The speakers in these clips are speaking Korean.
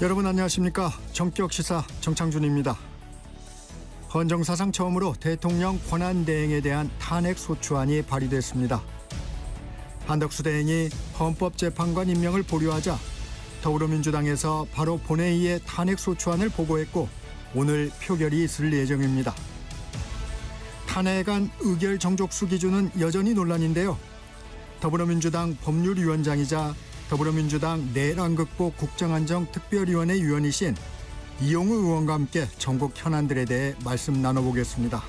여러분 안녕하십니까? 정격시사 정창준입니다. 헌정사상 처음으로 대통령 권한대행에 대한 탄핵소추안이 발의됐습니다. 한덕수 대행이 헌법재판관 임명을 보류하자 더불어민주당에서 바로 본회의에 탄핵소추안을 보고했고 오늘 표결이 있을 예정입니다. 탄핵안 의결 정족수 기준은 여전히 논란인데요. 더불어민주당 법률위원장이자 더불어민주당 내란극복 국정안정특별위원회 위원이신 이용우 의원과 함께 전국 현안들에 대해 말씀 나눠보겠습니다.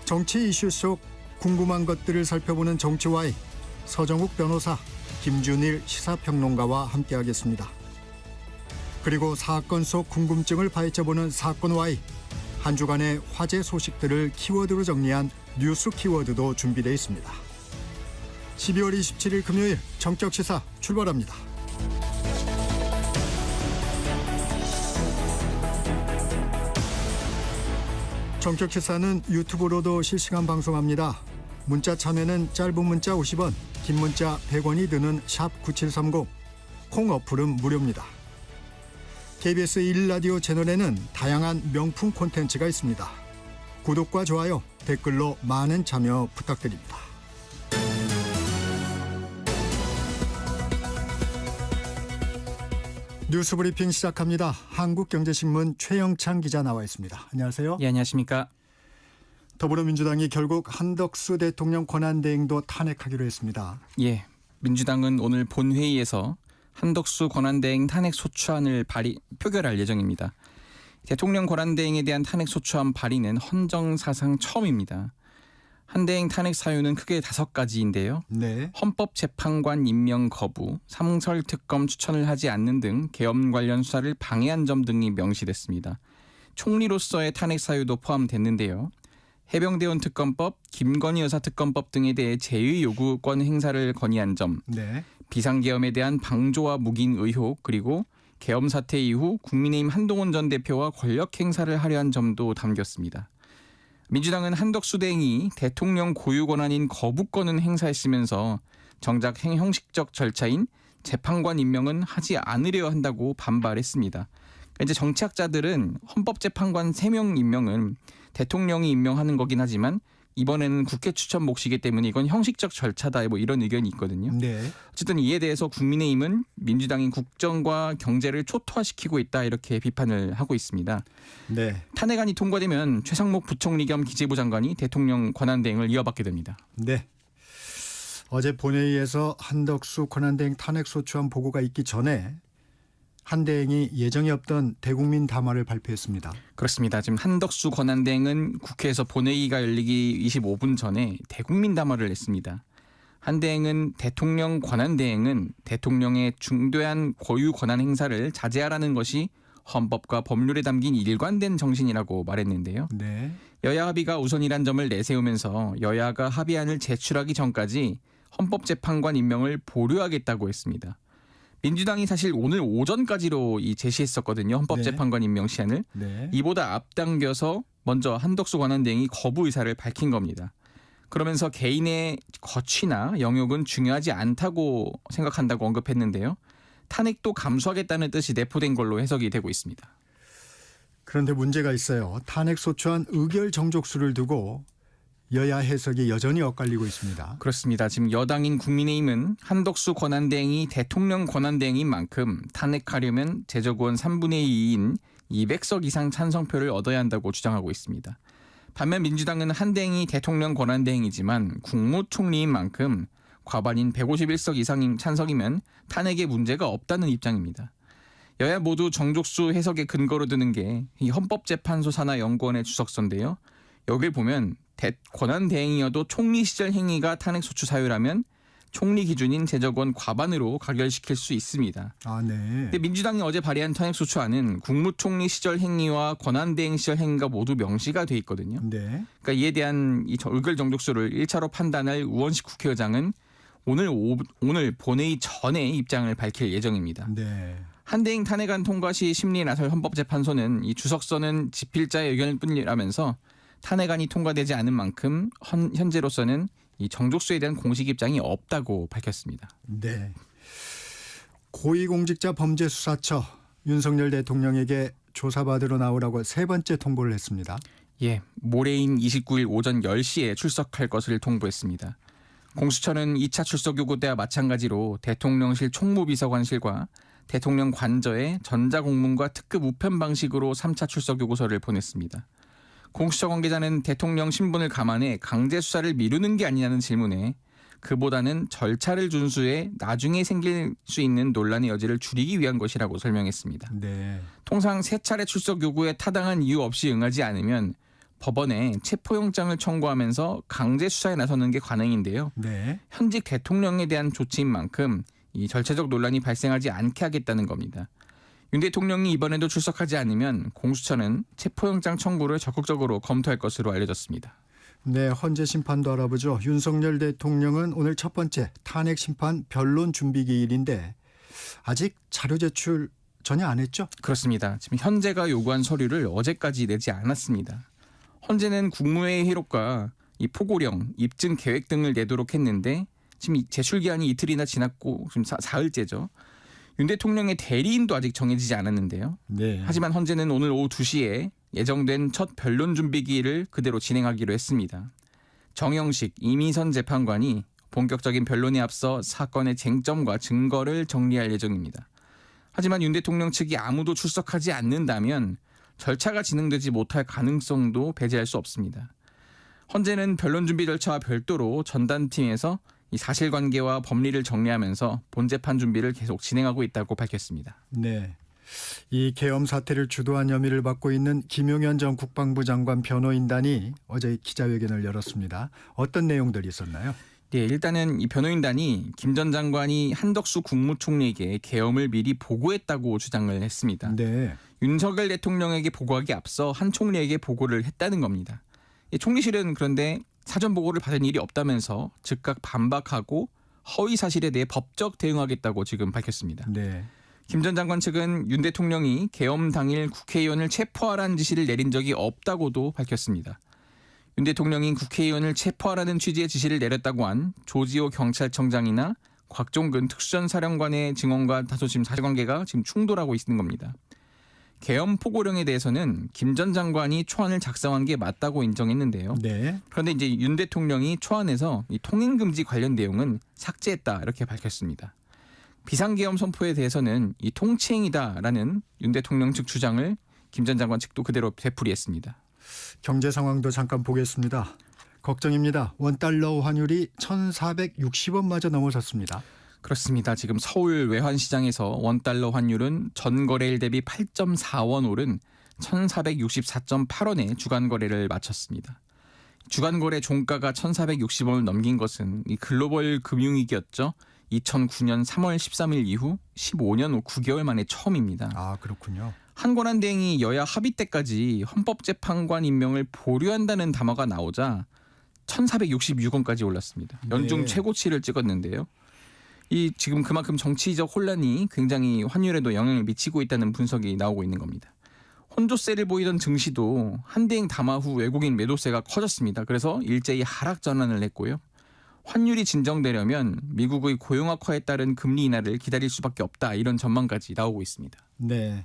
정치 이슈 속 궁금한 것들을 살펴보는 정치와이 서정욱 변호사, 김준일 시사평론가와 함께하겠습니다. 그리고 사건 속 궁금증을 파헤쳐보는 사건와이 한 주간의 화제 소식들을 키워드로 정리한 뉴스 키워드도 준비되어 있습니다. 12월 27일 금요일 정격시사 출발합니다. 정격시사는 유튜브로도 실시간 방송합니다. 문자 참여는 짧은 문자 50원, 긴 문자 100원이 드는 샵 9730, 콩 어플은 무료입니다. KBS 1라디오 채널에는 다양한 명품 콘텐츠가 있습니다. 구독과 좋아요, 댓글로 많은 참여 부탁드립니다. 뉴스브리핑 시작합니다. 한국경제신문 최영찬 기자 나와 있습니다. 안녕하세요. 예, 안녕하십니까. 더불어민주당이 결국 한덕수 대통령 권한대행도 탄핵하기로 했습니다. 예, 민주당은 오늘 본회의에서 한덕수 권한대행 탄핵소추안을 표결할 예정입니다. 대통령 권한대행에 대한 탄핵소추안 발의는 헌정사상 처음입니다. 한대행 탄핵 사유는 크게 5가지인데요. 네. 헌법재판관 임명 거부, 삼설특검 추천을 하지 않는 등 계엄 관련 수사를 방해한 점 등이 명시됐습니다. 총리로서의 탄핵 사유도 포함됐는데요. 해병대원 특검법, 김건희 여사 특검법 등에 대해 제의 요구권 행사를 건의한 점, 네. 비상계엄에 대한 방조와 묵인 의혹, 그리고 계엄 사태 이후 국민의힘 한동훈 전 대표와 권력 행사를 하려 한 점도 담겼습니다. 민주당은 한덕수 대행이 대통령 고유 권한인 거부권은 행사했으면서 정작 형식적 절차인 재판관 임명은 하지 않으려 한다고 반발했습니다. 이제 정치학자들은 헌법재판관 3명 임명은 대통령이 임명하는 거긴 하지만 이번에는 국회 추천 몫이기 때문에 이건 형식적 절차다 이런 의견이 있거든요. 네. 어쨌든 이에 대해서 국민의힘은 민주당이 국정과 경제를 초토화시키고 있다 이렇게 비판을 하고 있습니다. 네. 탄핵안이 통과되면 최상목 부총리 겸 기재부 장관이 대통령 권한대행을 이어받게 됩니다. 네. 어제 본회의에서 한덕수 권한대행 탄핵소추안 보고가 있기 전에 한 대행이 예정이 없던 대국민 담화를 발표했습니다. 그렇습니다. 지금 한덕수 권한대행은 국회에서 본회의가 열리기 25분 전에 대국민 담화를 냈습니다. 한 대행은 대통령 권한대행은 대통령의 중대한 고유 권한 행사를 자제하라는 것이 헌법과 법률에 담긴 일관된 정신이라고 말했는데요. 네. 여야 합의가 우선이란 점을 내세우면서 여야가 합의안을 제출하기 전까지 헌법재판관 임명을 보류하겠다고 했습니다. 민주당이 사실 오늘 오전까지로 제시했었거든요. 헌법재판관 임명 시한을. 네. 이보다 앞당겨서 먼저 한덕수 권한대행이 거부 의사를 밝힌 겁니다. 그러면서 개인의 거취나 영역은 중요하지 않다고 생각한다고 언급했는데요. 탄핵도 감수하겠다는 뜻이 내포된 걸로 해석이 되고 있습니다. 그런데 문제가 있어요. 탄핵소추안 의결 정족수를 두고 여야 해석이 여전히 엇갈리고 있습니다. 그렇습니다. 지금 여당인 국민의힘은 한덕수 권한대행이 대통령 권한대행인 만큼 탄핵하려면 제적의원 3분의 2인 200석 이상 찬성표를 얻어야 한다고 주장하고 있습니다. 반면 민주당은 한 대행이 대통령 권한대행이지만 국무총리인 만큼 과반인 151석 이상인 찬성이면 탄핵에 문제가 없다는 입장입니다. 여야 모두 정족수 해석의 근거로 드는 게 이 헌법재판소 산하연구원의 주석서인데요. 여기를 보면 권한대행이어도 총리 시절 행위가 탄핵소추 사유라면 총리 기준인 제적원 과반으로 가결시킬 수 있습니다. 아, 네. 근데 민주당이 어제 발의한 탄핵소추안은 국무총리 시절 행위와 권한대행 시절 행위가 모두 명시가 돼 있거든요. 네. 그러니까 이에 대한 이 의결 정족수를 1차로 판단할 우원식 국회의장은 오늘 본회의 전에 입장을 밝힐 예정입니다. 네. 한대행 탄핵안 통과 시 심리에 나설 헌법재판소는 이 주석서는 집필자의 의견일 뿐이라면서 탄핵안이 통과되지 않은 만큼 현재로서는 이 정족수에 대한 공식 입장이 없다고 밝혔습니다. 네. 고위공직자 범죄수사처 윤석열 대통령에게 조사받으러 나오라고 세 번째 통보를 했습니다. 예, 모레인 29일 오전 10시에 출석할 것을 통보했습니다. 공수처는 2차 출석 요구 때와 마찬가지로 대통령실 총무비서관실과 대통령 관저에 전자공문과 특급 우편 방식으로 3차 출석 요구서를 보냈습니다. 공수처 관계자는 대통령 신분을 감안해 강제 수사를 미루는 게 아니냐는 질문에 그보다는 절차를 준수해 나중에 생길 수 있는 논란의 여지를 줄이기 위한 것이라고 설명했습니다. 네. 통상 세 차례 출석 요구에 타당한 이유 없이 응하지 않으면 법원에 체포영장을 청구하면서 강제 수사에 나서는 게 관행인데요. 네. 현직 대통령에 대한 조치인 만큼 이 절차적 논란이 발생하지 않게 하겠다는 겁니다. 윤 대통령이 이번에도 출석하지 않으면 공수처는 체포영장 청구를 적극적으로 검토할 것으로 알려졌습니다. 네, 헌재 심판도 알아보죠. 윤석열 대통령은 오늘 첫 번째 탄핵 심판 변론 준비 기일인데 아직 자료 제출 전혀 안 했죠? 그렇습니다. 지금 헌재가 요구한 서류를 어제까지 내지 않았습니다. 헌재는 국무회의 회록과 이 포고령, 입증 계획 등을 내도록 했는데 지금 제출 기한이 이틀이나 지났고 지금 사흘째죠. 윤 대통령의 대리인도 아직 정해지지 않았는데요. 네. 하지만 헌재는 오늘 오후 2시에 예정된 첫 변론 준비 기일을 그대로 진행하기로 했습니다. 정영식, 이미선 재판관이 본격적인 변론에 앞서 사건의 쟁점과 증거를 정리할 예정입니다. 하지만 윤 대통령 측이 아무도 출석하지 않는다면 절차가 진행되지 못할 가능성도 배제할 수 없습니다. 헌재는 변론 준비 절차와 별도로 전담팀에서 이 사실관계와 법리를 정리하면서 본재판 준비를 계속 진행하고 있다고 밝혔습니다. 네. 이 계엄 사태를 주도한 혐의를 받고 있는 김용현 전 국방부 장관 변호인단이 어제 기자회견을 열었습니다. 어떤 내용들이 있었나요? 네, 일단은 이 변호인단이 김 전 장관이 한덕수 국무총리에게 계엄을 미리 보고했다고 주장을 했습니다. 네. 윤석열 대통령에게 보고하기 앞서 한 총리에게 보고를 했다는 겁니다. 이 총리실은 그런데 사전 보고를 받은 일이 없다면서 즉각 반박하고 허위 사실에 대해 법적 대응하겠다고 지금 밝혔습니다. 네. 김 전 장관 측은 윤 대통령이 계엄 당일 국회의원을 체포하라는 지시를 내린 적이 없다고도 밝혔습니다. 윤 대통령이 국회의원을 체포하라는 취지의 지시를 내렸다고 한 조지호 경찰청장이나 곽종근 특수전사령관의 증언과 다소 지금 사실관계가 지금 충돌하고 있는 겁니다. 계엄 포고령에 대해서는 김 전 장관이 초안을 작성한 게 맞다고 인정했는데요. 네. 그런데 이제 윤 대통령이 초안에서 이 통행금지 관련 내용은 삭제했다 이렇게 밝혔습니다. 비상계엄 선포에 대해서는 이 통치행위다라는 윤 대통령 측 주장을 김 전 장관 측도 그대로 되풀이했습니다. 경제 상황도 잠깐 보겠습니다. 걱정입니다. 원달러 환율이 1,460원마저 넘어섰습니다. 그렇습니다. 지금 서울 외환시장에서 원달러 환율은 전 거래일 대비 8.4원 오른 1,464.8원에 주간 거래를 마쳤습니다. 주간 거래 종가가 1,460원을 넘긴 것은 이 글로벌 금융위기였죠. 2009년 3월 13일 이후 15년 후 9개월 만에 처음입니다. 아, 그렇군요. 한 권한대행이 여야 합의 때까지 헌법재판관 임명을 보류한다는 담화가 나오자 1,466원까지 올랐습니다. 연중 네. 최고치를 찍었는데요. 이 지금 그만큼 정치적 혼란이 굉장히 환율에도 영향을 미치고 있다는 분석이 나오고 있는 겁니다. 혼조세를 보이던 증시도 한대행 담화 후 외국인 매도세가 커졌습니다. 그래서 일제히 하락 전환을 했고요. 환율이 진정되려면 미국의 고용 악화에 따른 금리 인하를 기다릴 수밖에 없다 이런 전망까지 나오고 있습니다. 네.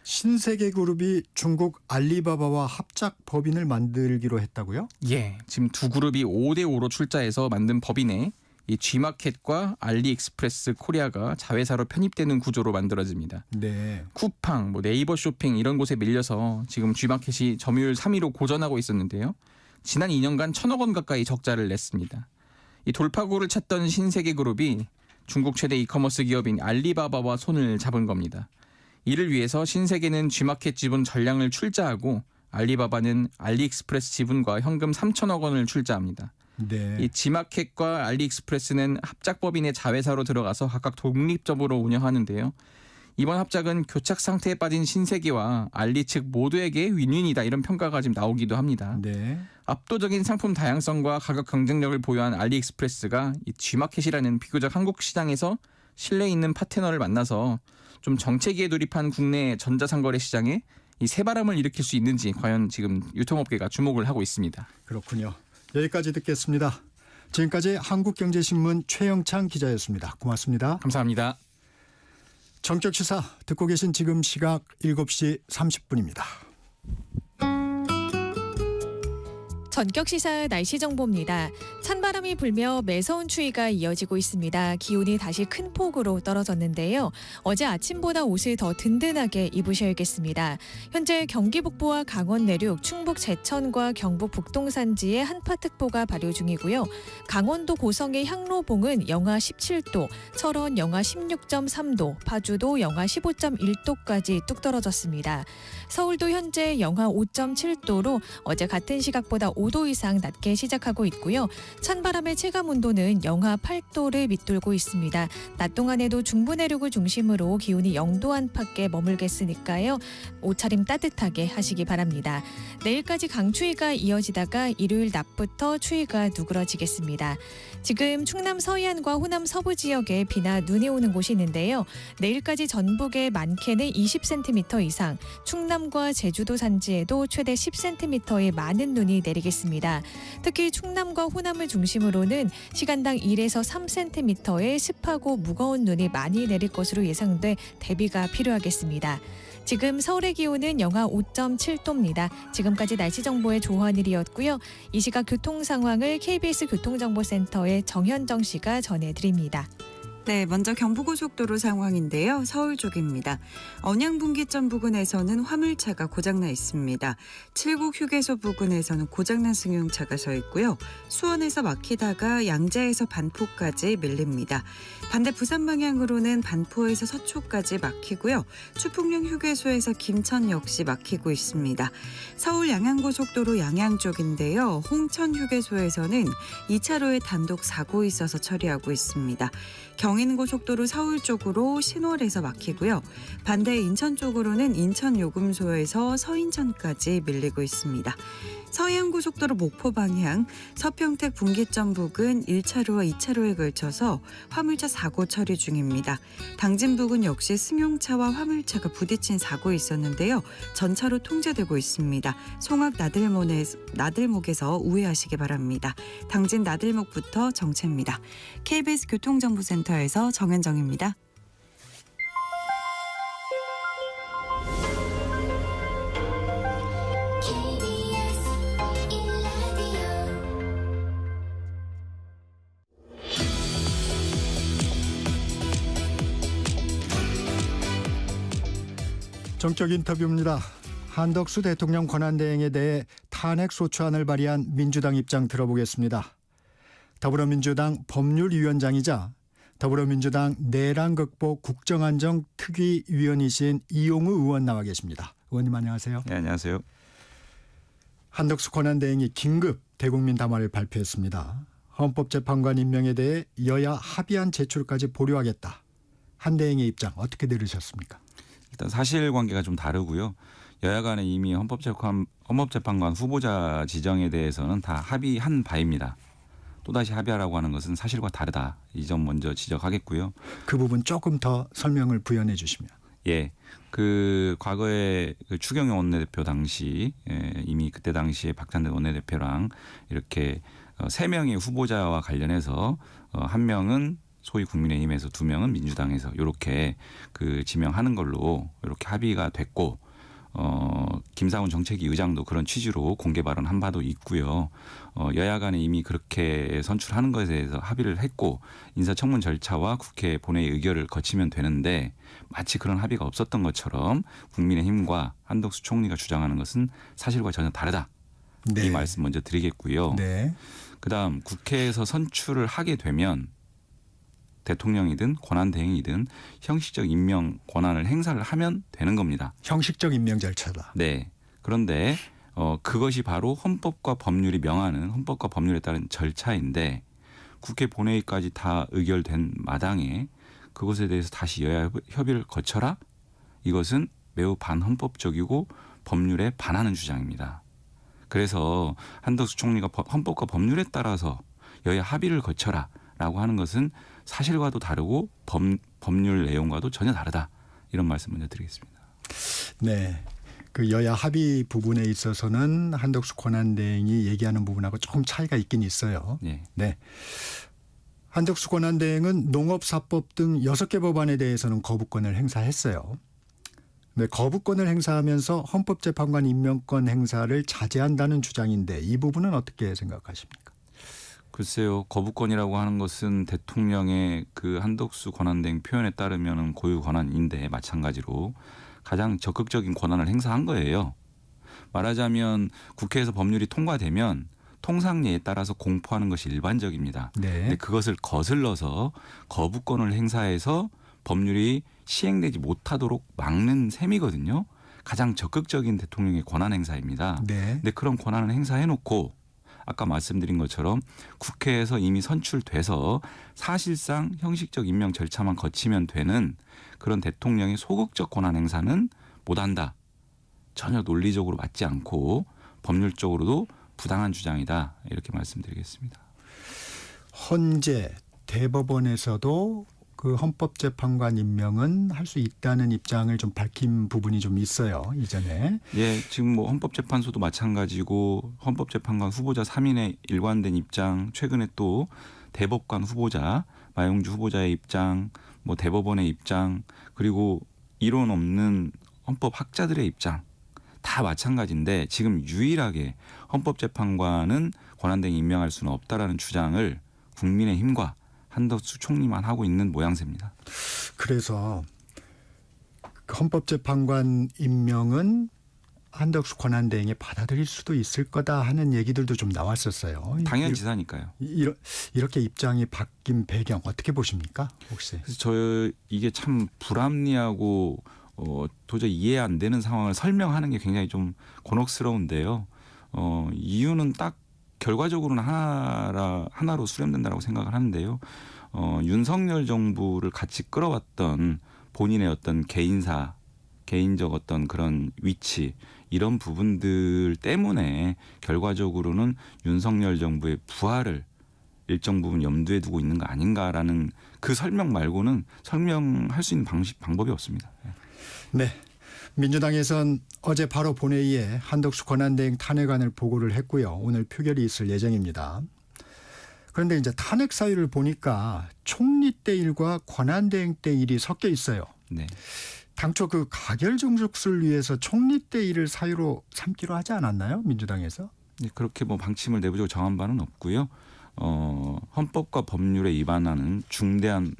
신세계그룹이 중국 알리바바와 합작 법인을 만들기로 했다고요? 예, 지금 두 그룹이 5대5로 출자해서 만든 법인에 이 G마켓과 알리익스프레스 코리아가 자회사로 편입되는 구조로 만들어집니다. 네. 쿠팡, 네이버 쇼핑 이런 곳에 밀려서 지금 G마켓이 점유율 3위로 고전하고 있었는데요. 지난 2년간 1,000억 원 가까이 적자를 냈습니다. 이 돌파구를 찾던 신세계그룹이 중국 최대 이커머스 기업인 알리바바와 손을 잡은 겁니다. 이를 위해서 신세계는 G마켓 지분 전량을 출자하고 알리바바는 알리익스프레스 지분과 현금 3,000억 원을 출자합니다. 네. 이 G마켓과 알리익스프레스는 합작법인의 자회사로 들어가서 각각 독립적으로 운영하는데요. 이번 합작은 교착 상태에 빠진 신세계와 알리 측 모두에게 윈윈이다 이런 평가가 지금 나오기도 합니다. 네. 압도적인 상품 다양성과 가격 경쟁력을 보유한 알리익스프레스가 이 G마켓이라는 비교적 한국 시장에서 신뢰 있는 파트너를 만나서 좀 정체기에 돌입한 국내 전자상거래 시장에 이 새바람을 일으킬 수 있는지 과연 지금 유통업계가 주목을 하고 있습니다. 그렇군요. 여기까지 듣겠습니다. 지금까지 한국경제신문 최영창 기자였습니다. 고맙습니다. 감사합니다. 정격시사 듣고 계신 지금 시각 7시 30분입니다. 전격시사 날씨 정보입니다. 찬바람이 불며 매서운 추위가 이어지고 있습니다. 기온이 다시 큰 폭으로 떨어졌는데요. 어제 아침보다 옷을 더 든든하게 입으셔야겠습니다. 현재 경기 북부와 강원 내륙, 충북 제천과 경북 북동산지에 한파특보가 발효 중이고요. 강원도 고성의 향로봉은 영하 17도, 철원 영하 16.3도, 파주도 영하 15.1도까지 뚝 떨어졌습니다. 서울도 현재 영하 5.7도로 어제 같은 시각보다 5도 이상 낮게 시작하고 있고요. 찬바람의 체감 온도는 영하 8도를 밑돌고 있습니다. 낮 동안에도 중부 내륙을 중심으로 기온이 0도 안팎에 머물겠으니까요. 옷차림 따뜻하게 하시기 바랍니다. 내일까지 강추위가 이어지다가 일요일 낮부터 추위가 누그러지겠습니다. 지금 충남 서해안과 호남 서부 지역에 비나 눈이 오는 곳이 있는데요. 내일까지 전북의 많게는 20cm 이상, 충남과 제주도 산지에도 최대 10cm의 많은 눈이 내리겠습니다. 특히 충남과 호남을 중심으로는 시간당 1에서 3cm의 습하고 무거운 눈이 많이 내릴 것으로 예상돼 대비가 필요하겠습니다. 지금 서울의 기온은 영하 5.7도입니다. 지금까지 날씨 정보의 조한일이었고요. 이 시각 교통 상황을 KBS 교통정보센터의 정현정 씨가 전해드립니다. 네, 먼저 경부고속도로 상황인데요. 서울 쪽입니다. 언양분기점 부근에서는 화물차가 고장나 있습니다. 칠곡 휴게소 부근에서는 고장난 승용차가 서 있고요. 수원에서 막히다가 양재에서 반포까지 밀립니다. 반대 부산 방향으로는 반포에서 서초까지 막히고요. 추풍령 휴게소에서 김천 역시 막히고 있습니다. 서울 양양고속도로 양양 쪽인데요. 홍천 휴게소에서는 2차로에 단독 사고 있어서 처리하고 있습니다. 경인고속도로 서울 쪽으로 신월에서 막히고요. 반대 인천 쪽으로는 인천 요금소에서 서인천까지 밀리고 있습니다. 서해안고속도로 목포 방향 서평택 분기점 부근 1차로와 2차로에 걸쳐서 화물차 사고 처리 중입니다. 당진 부근 역시 승용차와 화물차가 부딪힌 사고 있었는데요. 전차로 통제되고 있습니다. 송악 나들목에서 우회하시기 바랍니다. 당진 나들목부터 정체입니다. KBS 교통정보센터에서 정현정입니다. 정적 인터뷰입니다. 한덕수 대통령 권한대행에 대해 탄핵 소추안을 발의한 민주당 입장 들어보겠습니다. 더불어민주당 법률위원장이자 더불어민주당 내란 극복 국정안정 특위위원이신 이용우 의원 나와 계십니다. 의원님 안녕하세요. 네, 안녕하세요. 한덕수 권한대행이 긴급 대국민 담화를 발표했습니다. 헌법재판관 임명에 대해 여야 합의안 제출까지 보류하겠다. 한 대행의 입장 어떻게 들으셨습니까? 일단 사실관계가 좀 다르고요. 여야 간에 이미 헌법재판관 후보자 지정에 대해서는 다 합의한 바입니다. 또다시 합의하라고 하는 것은 사실과 다르다. 이 점 먼저 지적하겠고요. 그 부분 조금 더 설명을 부연해 주시면. 예, 그 과거에 그 추경호 원내대표 당시 이미 그때 당시에 박찬대 원내대표랑 이렇게 3명의 후보자와 관련해서 한 명은 소위 국민의힘에서 2명은 민주당에서 이렇게 그 지명하는 걸로 이렇게 합의가 됐고 김상훈 정책위 의장도 그런 취지로 공개 발언한 바도 있고요. 여야 간에 이미 그렇게 선출하는 것에 대해서 합의를 했고 인사청문 절차와 국회 본회의 의결을 거치면 되는데 마치 그런 합의가 없었던 것처럼 국민의힘과 한덕수 총리가 주장하는 것은 사실과 전혀 다르다. 네. 이 말씀 먼저 드리겠고요. 네. 그다음 국회에서 선출을 하게 되면 대통령이든 권한대행이든 형식적 임명 권한을 행사를 하면 되는 겁니다. 형식적 임명 절차다. 네. 그런데 그것이 바로 헌법과 법률이 명하는 헌법과 법률에 따른 절차인데 국회 본회의까지 다 의결된 마당에 그것에 대해서 다시 여야 협의를 거쳐라? 이것은 매우 반헌법적이고 법률에 반하는 주장입니다. 그래서 한덕수 총리가 헌법과 법률에 따라서 여야 합의를 거쳐라라고 하는 것은 사실과도 다르고 법률 내용과도 전혀 다르다. 이런 말씀 먼저 드리겠습니다. 네. 그 여야 합의 부분에 있어서는 한덕수 권한대행이 얘기하는 부분하고 조금 차이가 있긴 있어요. 네. 네. 한덕수 권한대행은 농업사법 등 6개 법안에 대해서는 거부권을 행사했어요. 네, 거부권을 행사하면서 헌법재판관 임명권 행사를 자제한다는 주장인데 이 부분은 어떻게 생각하십니까? 글쎄요. 거부권이라고 하는 것은 대통령의 그 한덕수 권한대행 표현에 따르면 고유 권한인데 마찬가지로 가장 적극적인 권한을 행사한 거예요. 말하자면 국회에서 법률이 통과되면 통상례에 따라서 공포하는 것이 일반적입니다. 네. 근데 그것을 거슬러서 거부권을 행사해서 법률이 시행되지 못하도록 막는 셈이거든요. 가장 적극적인 대통령의 권한 행사입니다. 네. 근데 그런 권한을 행사해놓고 아까 말씀드린 것처럼 국회에서 이미 선출돼서 사실상 형식적 임명 절차만 거치면 되는 그런 대통령의 소극적 권한 행사는 못한다. 전혀 논리적으로 맞지 않고 법률적으로도 부당한 주장이다. 이렇게 말씀드리겠습니다. 헌재 대법원에서도 그 헌법재판관 임명은 할 수 있다는 입장을 좀 밝힌 부분이 좀 있어요. 이전에. 예, 지금 뭐 헌법재판소도 마찬가지고 헌법재판관 후보자 3인의 일관된 입장, 최근에 또 대법관 후보자, 마용주 후보자의 입장, 뭐 대법원의 입장, 그리고 이론 없는 헌법학자들의 입장 다 마찬가지인데 지금 유일하게 헌법재판관은 권한대행 임명할 수는 없다라는 주장을 국민의힘과 한덕수 총리만 하고 있는 모양새입니다. 그래서 헌법재판관 임명은 한덕수 권한대행이 받아들일 수도 있을 거다 하는 얘기들도 좀 나왔었어요. 당연지사니까요. 이렇게 입장이 바뀐 배경 어떻게 보십니까? 혹시? 그래서 저 이게 참 불합리하고 도저히 이해 안 되는 상황을 설명하는 게 굉장히 좀 곤혹스러운데요. 이유는 딱 결과적으로는 하나로 수렴된다고 생각을 하는데요. 윤석열 정부를 같이 끌어왔던 본인의 어떤 개인적 어떤 그런 위치 이런 부분들 때문에 결과적으로는 윤석열 정부의 부활을 일정 부분 염두에 두고 있는 거 아닌가라는 그 설명 말고는 설명할 수 있는 방법이 없습니다. 네. 민주당에선 어제 바로 본회의에 한덕수 권한대행 탄핵안을 보고를 했고요. 오늘 표결이 있을 예정입니다. 그런데 이제 탄핵 사유를 보니까 총리 때 일과 권한대행 때 일이 섞여 있어요. 네. 당초 그 가결 정족수를 위해서 총리 때 일을 사유로 삼기로 하지 않았나요? 민주당에서? 네, 그렇게 뭐 방침을 내부적으로 정한 바는 없고요. 헌법과 법률에 위반하는 중대한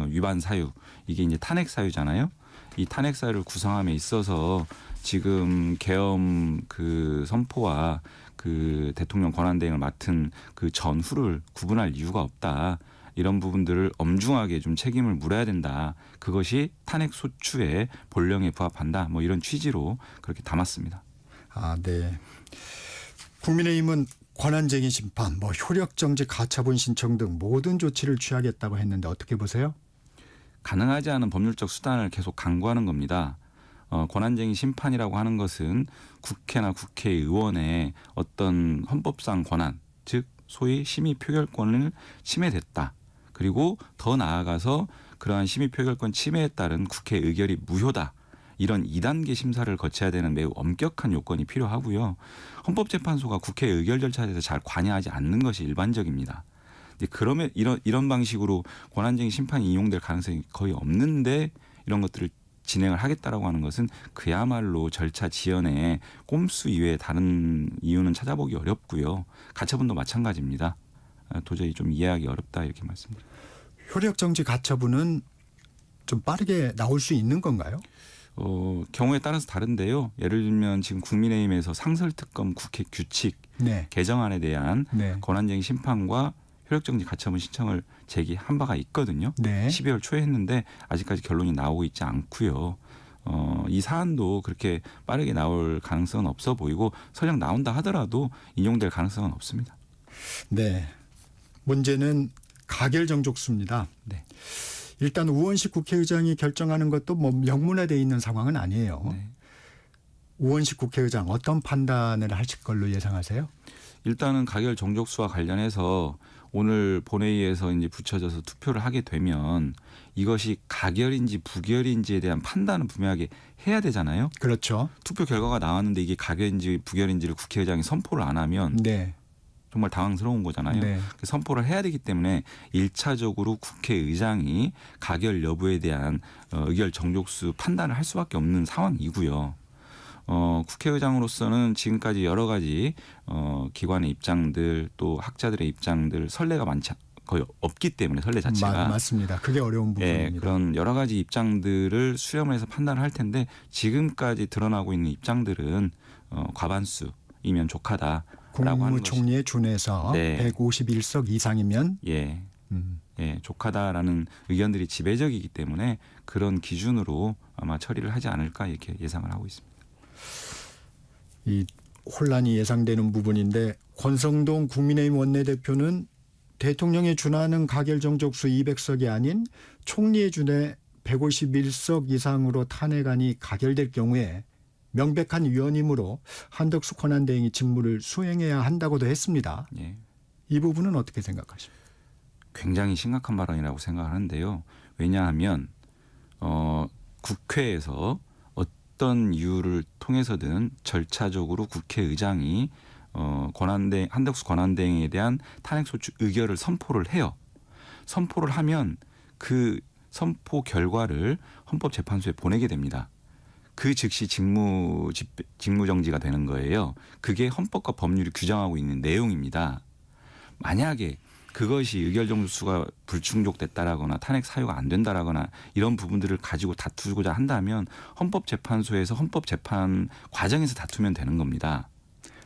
위반 사유 이게 이제 탄핵 사유잖아요. 이 탄핵 사유를 구성함에 있어서 지금 계엄 그 선포와 그 대통령 권한대행을 맡은 그 전후를 구분할 이유가 없다. 이런 부분들을 엄중하게 좀 책임을 물어야 된다. 그것이 탄핵 소추의 본령에 부합한다. 뭐 이런 취지로 그렇게 담았습니다. 아, 네. 국민의힘은 권한쟁의 심판, 뭐 효력정지 가처분 신청 등 모든 조치를 취하겠다고 했는데 어떻게 보세요? 가능하지 않은 법률적 수단을 계속 강구하는 겁니다. 권한쟁의 심판이라고 하는 것은 국회나 국회의원의 어떤 헌법상 권한, 즉 소위 심의 표결권을 침해됐다. 그리고 더 나아가서 그러한 심의 표결권 침해에 따른 국회 의결이 무효다. 이런 2단계 심사를 거쳐야 되는 매우 엄격한 요건이 필요하고요. 헌법재판소가 국회 의결 절차에 대해서 잘 관여하지 않는 것이 일반적입니다. 그러면 이런 방식으로 권한쟁의 심판이 인용될 가능성이 거의 없는데 이런 것들을 진행을 하겠다라고 하는 것은 그야말로 절차 지연에 꼼수 이외에 다른 이유는 찾아보기 어렵고요. 가처분도 마찬가지입니다. 도저히 좀 이해하기 어렵다 이렇게 말씀드립니다. 효력정지 가처분은 좀 빠르게 나올 수 있는 건가요? 경우에 따라서 다른데요. 예를 들면 지금 국민의힘에서 상설특검 국회 규칙 네. 개정안에 대한 네. 권한쟁의 심판과 효력정지 가처분 신청을 제기한 바가 있거든요. 네. 12월 초에 했는데 아직까지 결론이 나오고 있지 않고요. 이 사안도 그렇게 빠르게 나올 가능성은 없어 보이고 설령 나온다 하더라도 인용될 가능성은 없습니다. 네. 문제는 가결 정족수입니다. 네. 일단 우원식 국회의장이 결정하는 것도 뭐 명문화되어 있는 상황은 아니에요. 네. 우원식 국회의장 어떤 판단을 하실 걸로 예상하세요? 일단은 가결 정족수와 관련해서 오늘 본회의에서 이제 붙여져서 투표를 하게 되면 이것이 가결인지 부결인지에 대한 판단은 분명하게 해야 되잖아요. 그렇죠. 투표 결과가 나왔는데 이게 가결인지 부결인지를 국회의장이 선포를 안 하면 네. 정말 당황스러운 거잖아요. 네. 선포를 해야 되기 때문에 1차적으로 국회의장이 가결 여부에 대한 의결 정족수 판단을 할 수밖에 없는 상황이고요. 국회의장으로서는 지금까지 여러 가지 기관의 입장들 또 학자들의 입장들 선례가 거의 없기 때문에 선례 자체가 맞습니다. 그게 어려운 부분입니다. 그런 여러 가지 입장들을 수렴을 해서 판단을 할 텐데 지금까지 드러나고 있는 입장들은 과반수이면 족하다라고 하는 것이 국무총리에 준해서 네. 151석 이상이면 예, 족하다라는 의견들이 지배적이기 때문에 그런 기준으로 아마 처리를 하지 않을까 이렇게 예상을 하고 있습니다. 이 혼란이 예상되는 부분인데 권성동 국민의힘 원내대표는 대통령에 준하는 가결 정족수 200석이 아닌 총리에 준해 151석 이상으로 탄핵안이 가결될 경우에 명백한 위헌이므로 한덕수 권한대행이 직무를 수행해야 한다고도 했습니다. 예. 이 부분은 어떻게 생각하십니까? 굉장히 심각한 발언이라고 생각하는데요. 왜냐하면 국회에서 어떤 이유를 통해서든 절차적으로 국회의장이 한덕수 권한대행에 대한 탄핵소추 의결을 선포를 해요. 선포를 하면 그 선포 결과를 헌법재판소에 보내게 됩니다. 그 즉시 직무정지가 되는 거예요. 그게 헌법과 법률이 규정하고 있는 내용입니다. 만약에 그것이 의결 정수가 불충족됐다라거나 탄핵 사유가 안 된다라거나 이런 부분들을 가지고 다투고자 한다면 헌법재판소에서 헌법재판 과정에서 다투면 되는 겁니다.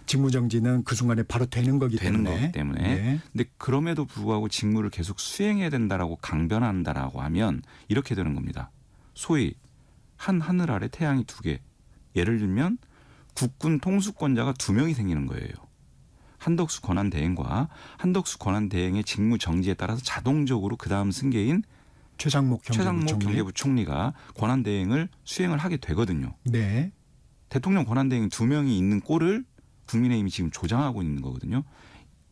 직무정지는 그 순간에 바로 되는 거기 되는 때문에. 거기 때문에. 네. 근데 그럼에도 불구하고 직무를 계속 수행해야 된다라고 강변한다라고 하면 이렇게 되는 겁니다. 소위 한 하늘 아래 태양이 두 개. 예를 들면 국군 통수권자가 2명이 생기는 거예요. 한덕수 권한대행과 한덕수 권한대행의 직무 정지에 따라서 자동적으로 그 다음 승계인 최상목 최상목 경제부총리가 권한대행을 수행을 하게 되거든요. 네. 대통령 권한대행 2명이 있는 꼴을 국민의힘이 지금 조장하고 있는 거거든요.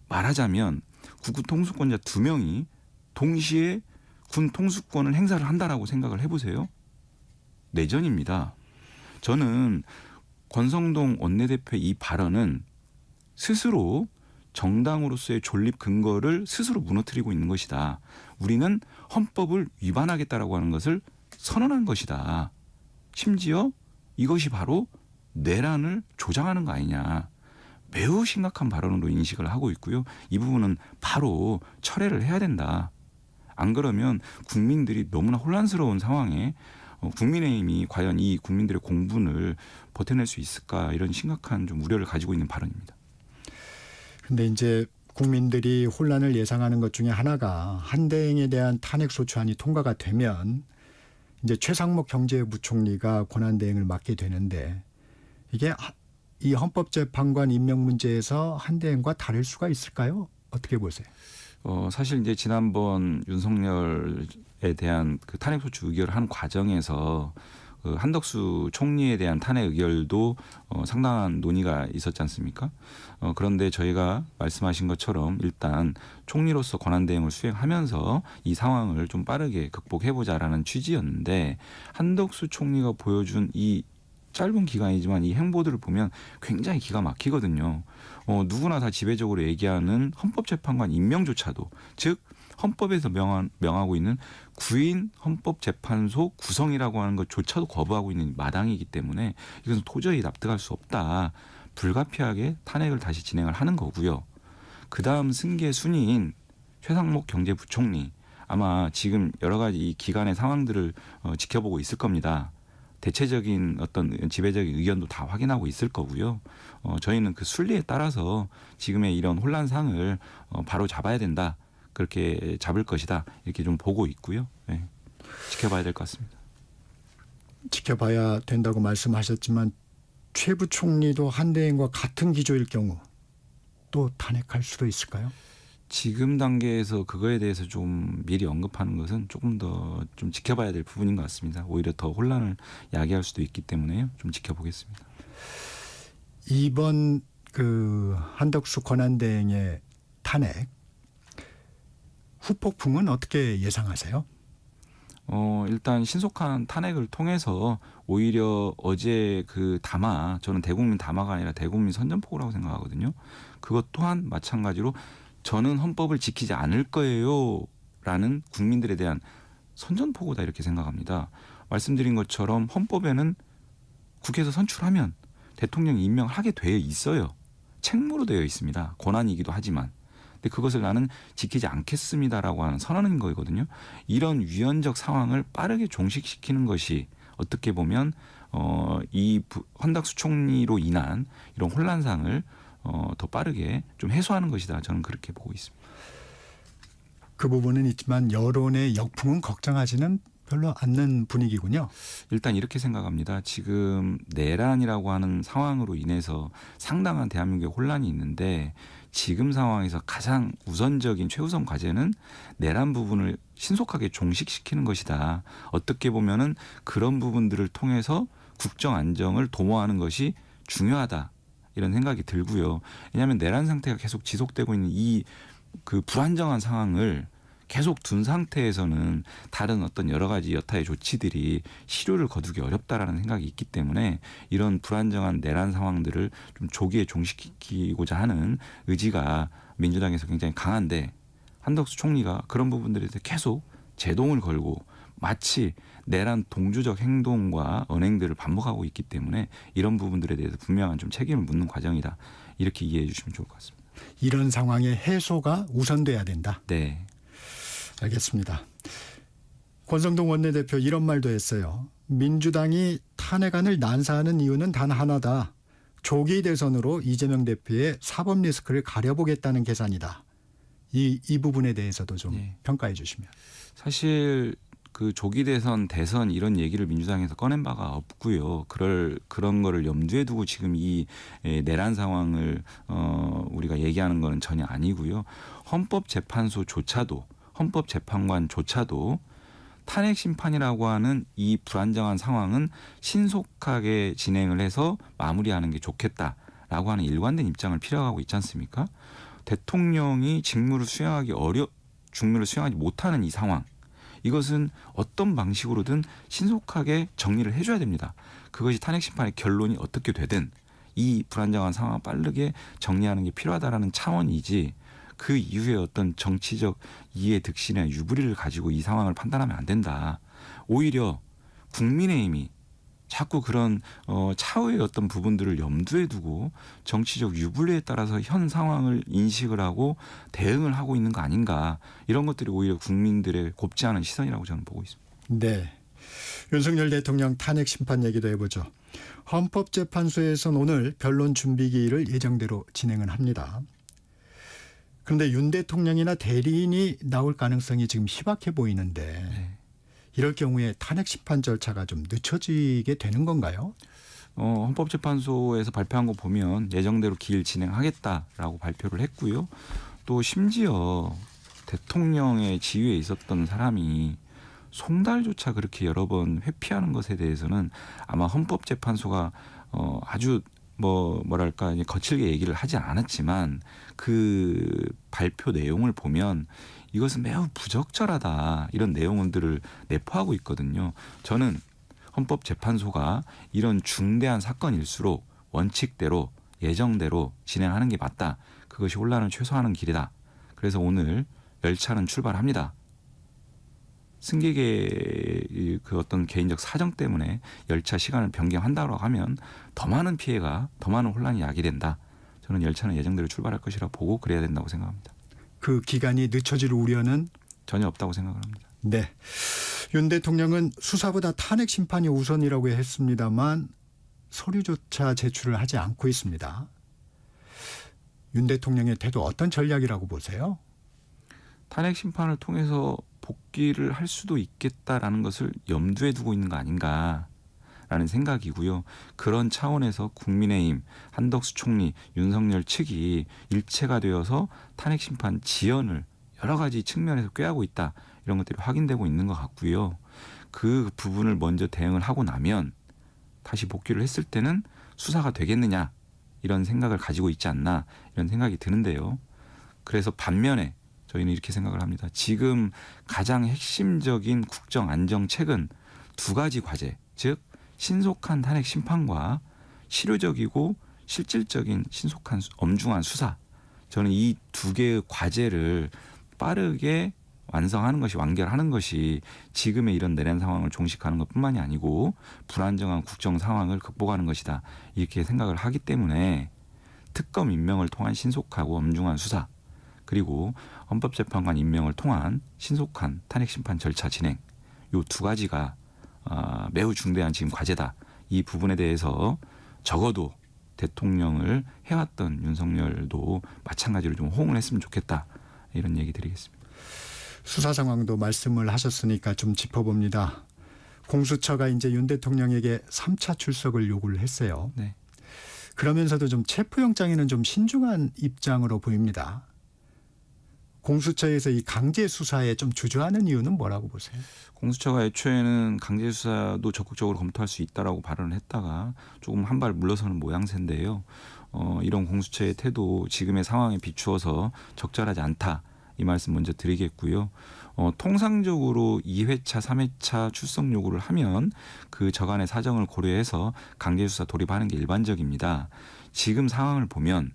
말하자면 국군 통수권자 2명이 동시에 군 통수권을 행사를 한다라고 생각을 해보세요. 내전입니다. 저는 권성동 원내대표의 이 발언은 스스로 정당으로서의 존립 근거를 스스로 무너뜨리고 있는 것이다. 우리는 헌법을 위반하겠다라고 하는 것을 선언한 것이다. 심지어 이것이 바로 내란을 조장하는 거 아니냐. 매우 심각한 발언으로 인식을 하고 있고요. 이 부분은 바로 철회를 해야 된다. 안 그러면 국민들이 너무나 혼란스러운 상황에 국민의힘이 과연 이 국민들의 공분을 버텨낼 수 있을까 이런 심각한 좀 우려를 가지고 있는 발언입니다. 근데 이제 국민들이 혼란을 예상하는 것 중에 하나가 한대행에 대한 탄핵 소추안이 통과가 되면 이제 최상목 경제부총리가 권한대행을 맡게 되는데 이게 이 헌법재판관 임명 문제에서 한대행과 다를 수가 있을까요? 어떻게 보세요? 사실 이제 지난번 윤석열에 대한 그 탄핵소추 의결을 한 과정에서 그 한덕수 총리에 대한 탄핵 의결도 상당한 논의가 있었지 않습니까? 그런데 저희가 말씀하신 것처럼 일단 총리로서 권한대행을 수행하면서 이 상황을 좀 빠르게 극복해보자라는 취지였는데 한덕수 총리가 보여준 이 짧은 기간이지만 이 행보들을 보면 굉장히 기가 막히거든요. 누구나 다 지배적으로 얘기하는 헌법재판관 임명조차도 즉 헌법에서 명하고 있는 구인 헌법재판소 구성이라고 하는 것조차도 거부하고 있는 마당이기 때문에 이것은 도저히 납득할 수 없다. 불가피하게 탄핵을 다시 진행을 하는 거고요. 그다음 승계 순위인 최상목 경제부총리 아마 지금 여러 가지 이 기간의 상황들을 지켜보고 있을 겁니다. 대체적인 어떤 지배적인 의견도 다 확인하고 있을 거고요. 저희는 그 순리에 따라서 지금의 이런 혼란상을 바로 잡아야 된다. 그렇게 잡을 것이다. 이렇게 좀 보고 있고요. 네. 지켜봐야 될 것 같습니다. 지켜봐야 된다고 말씀하셨지만 최 부총리도 한대행과 같은 기조일 경우 또 탄핵할 수도 있을까요? 지금 단계에서 그거에 대해서 좀 미리 언급하는 것은 조금 더 좀 지켜봐야 될 부분인 것 같습니다. 오히려 더 혼란을 야기할 수도 있기 때문에요. 좀 지켜보겠습니다. 이번 그 한덕수 권한대행의 탄핵 후폭풍은 어떻게 예상하세요? 일단 신속한 탄핵을 통해서 오히려 어제 그 담화, 저는 대국민 담화가 아니라 대국민 선전포고라고 생각하거든요. 그것 또한 마찬가지로 저는 헌법을 지키지 않을 거예요라는 국민들에 대한 선전포고다 이렇게 생각합니다. 말씀드린 것처럼 헌법에는 국회에서 선출하면 대통령이 임명하게 되어 있어요. 책무로 되어 있습니다. 권한이기도 하지만. 근데 그것을 나는 지키지 않겠습니다라고 하는 선언인 거거든요. 이런 위헌적 상황을 빠르게 종식시키는 것이 어떻게 보면 이 한덕수 총리로 인한 이런 혼란상을 더 빠르게 좀 해소하는 것이다. 저는 그렇게 보고 있습니다. 그 부분은 있지만 여론의 역풍은 걱정하지는 별로 않는 분위기군요. 일단 이렇게 생각합니다. 지금 내란이라고 하는 상황으로 인해서 상당한 대한민국의 혼란이 있는데 지금 상황에서 가장 우선적인 최우선 과제는 내란 부분을 신속하게 종식시키는 것이다. 어떻게 보면은 그런 부분들을 통해서 국정 안정을 도모하는 것이 중요하다. 이런 생각이 들고요. 왜냐하면 내란 상태가 계속 지속되고 있는 이 그 불안정한 상황을 계속 둔 상태에서는 다른 어떤 여러 가지 여타의 조치들이 실효를 거두기 어렵다라는 생각이 있기 때문에 이런 불안정한 내란 상황들을 좀 조기에 종식시키고자 하는 의지가 민주당에서 굉장히 강한데 한덕수 총리가 그런 부분들에 대해서 계속 제동을 걸고 마치 내란 동조적 행동과 언행들을 반복하고 있기 때문에 이런 부분들에 대해서 분명한 좀 책임을 묻는 과정이다. 이렇게 이해해 주시면 좋을 것 같습니다. 이런 상황의 해소가 우선돼야 된다. 네. 알겠습니다. 권성동 원내대표 이런 말도 했어요. 민주당이 탄핵안을 난사하는 이유는 단 하나다. 조기 대선으로 이재명 대표의 사법 리스크를 가려보겠다는 계산이다. 이 부분에 대해서도 좀 네. 평가해 주시면. 사실 그 조기 대선, 대선 이런 얘기를 민주당에서 꺼낸 바가 없고요. 그런 거를 염두에 두고 지금 이 내란 상황을 우리가 얘기하는 거는 전혀 아니고요. 헌법재판소조차도 헌법재판관조차도 탄핵 심판이라고 하는 이 불안정한 상황은 신속하게 진행을 해서 마무리하는 게 좋겠다라고 하는 일관된 입장을 필요하고 있지 않습니까? 대통령이 직무를 수행하지 못하는 이 상황, 이것은 어떤 방식으로든 신속하게 정리를 해줘야 됩니다. 그것이 탄핵 심판의 결론이 어떻게 되든 이 불안정한 상황을 빠르게 정리하는 게 필요하다라는 차원이지 그 이후에 어떤 정치적 이해 득실이나 유불리를 가지고 이 상황을 판단하면 안 된다. 오히려 국민의힘이 자꾸 그런 차후의 어떤 부분들을 염두에 두고 정치적 유불리에 따라서 현 상황을 인식을 하고 대응을 하고 있는 거 아닌가. 이런 것들이 오히려 국민들의 곱지 않은 시선이라고 저는 보고 있습니다. 네. 윤석열 대통령 탄핵 심판 얘기도 해보죠. 헌법재판소에서는 오늘 변론 준비기일을 예정대로 진행을 합니다. 그런데 윤 대통령이나 대리인이 나올 가능성이 지금 희박해 보이는데 네. 이럴 경우에 탄핵 심판 절차가 좀 늦춰지게 되는 건가요? 헌법재판소에서 발표한 거 보면 예정대로 기일 진행하겠다라고 발표를 했고요. 또 심지어 대통령의 지위에 있었던 사람이 송달조차 그렇게 여러 번 회피하는 것에 대해서는 아마 헌법재판소가 아주 뭐랄까 이제 거칠게 얘기를 하지 않았지만 그 발표 내용을 보면 이것은 매우 부적절하다 이런 내용들을 내포하고 있거든요. 저는 헌법재판소가 이런 중대한 사건일수록 원칙대로 예정대로 진행하는 게 맞다. 그것이 혼란을 최소화하는 길이다. 그래서 오늘 열차는 출발합니다. 승객의 그 어떤 개인적 사정 때문에 열차 시간을 변경한다고 하면 더 많은 피해가, 더 많은 혼란이 야기된다. 저는 열차는 예정대로 출발할 것이라 보고 그래야 된다고 생각합니다. 그 기간이 늦춰질 우려는 전혀 없다고 생각을 합니다. 네. 윤 대통령은 수사보다 탄핵 심판이 우선이라고 했습니다만 서류조차 제출을 하지 않고 있습니다. 윤 대통령의 태도 어떤 전략이라고 보세요? 탄핵 심판을 통해서 복귀를 할 수도 있겠다라는 것을 염두에 두고 있는 거 아닌가라는 생각이고요. 그런 차원에서 국민의힘, 한덕수 총리, 윤석열 측이 일체가 되어서 탄핵 심판 지연을 여러 가지 측면에서 꾀하고 있다. 이런 것들이 확인되고 있는 것 같고요. 그 부분을 먼저 대응을 하고 나면 다시 복귀를 했을 때는 수사가 되겠느냐 이런 생각을 가지고 있지 않나 이런 생각이 드는데요. 그래서 반면에 저희는 이렇게 생각을 합니다. 지금 가장 핵심적인 국정 안정책은 두 가지 과제, 즉 신속한 탄핵 심판과 실효적이고 실질적인 신속한 엄중한 수사. 저는 이 두 개의 과제를 빠르게 완성하는 것이 완결하는 것이 지금의 이런 내란 상황을 종식하는 것뿐만이 아니고 불안정한 국정 상황을 극복하는 것이다. 이렇게 생각을 하기 때문에 특검 임명을 통한 신속하고 엄중한 수사 그리고 헌법재판관 임명을 통한 신속한 탄핵심판 절차 진행 이 두 가지가 매우 중대한 지금 과제다. 이 부분에 대해서 적어도 대통령을 해왔던 윤석열도 마찬가지로 좀 호응을 했으면 좋겠다. 이런 얘기 드리겠습니다. 수사 상황도 말씀을 하셨으니까 좀 짚어봅니다. 공수처가 이제 윤 대통령에게 3차 출석을 요구를 했어요. 네. 그러면서도 좀 체포영장에는 좀 신중한 입장으로 보입니다. 공수처에서 이 강제 수사에 좀 주저하는 이유는 뭐라고 보세요? 공수처가 애초에는 강제 수사도 적극적으로 검토할 수 있다라고 발언을 했다가 조금 한 발 물러서는 모양새인데요. 이런 공수처의 태도 지금의 상황에 비추어서 적절하지 않다. 이 말씀 먼저 드리겠고요. 통상적으로 2회차, 3회차 출석 요구를 하면 그 저간의 사정을 고려해서 강제 수사 돌입하는 게 일반적입니다. 지금 상황을 보면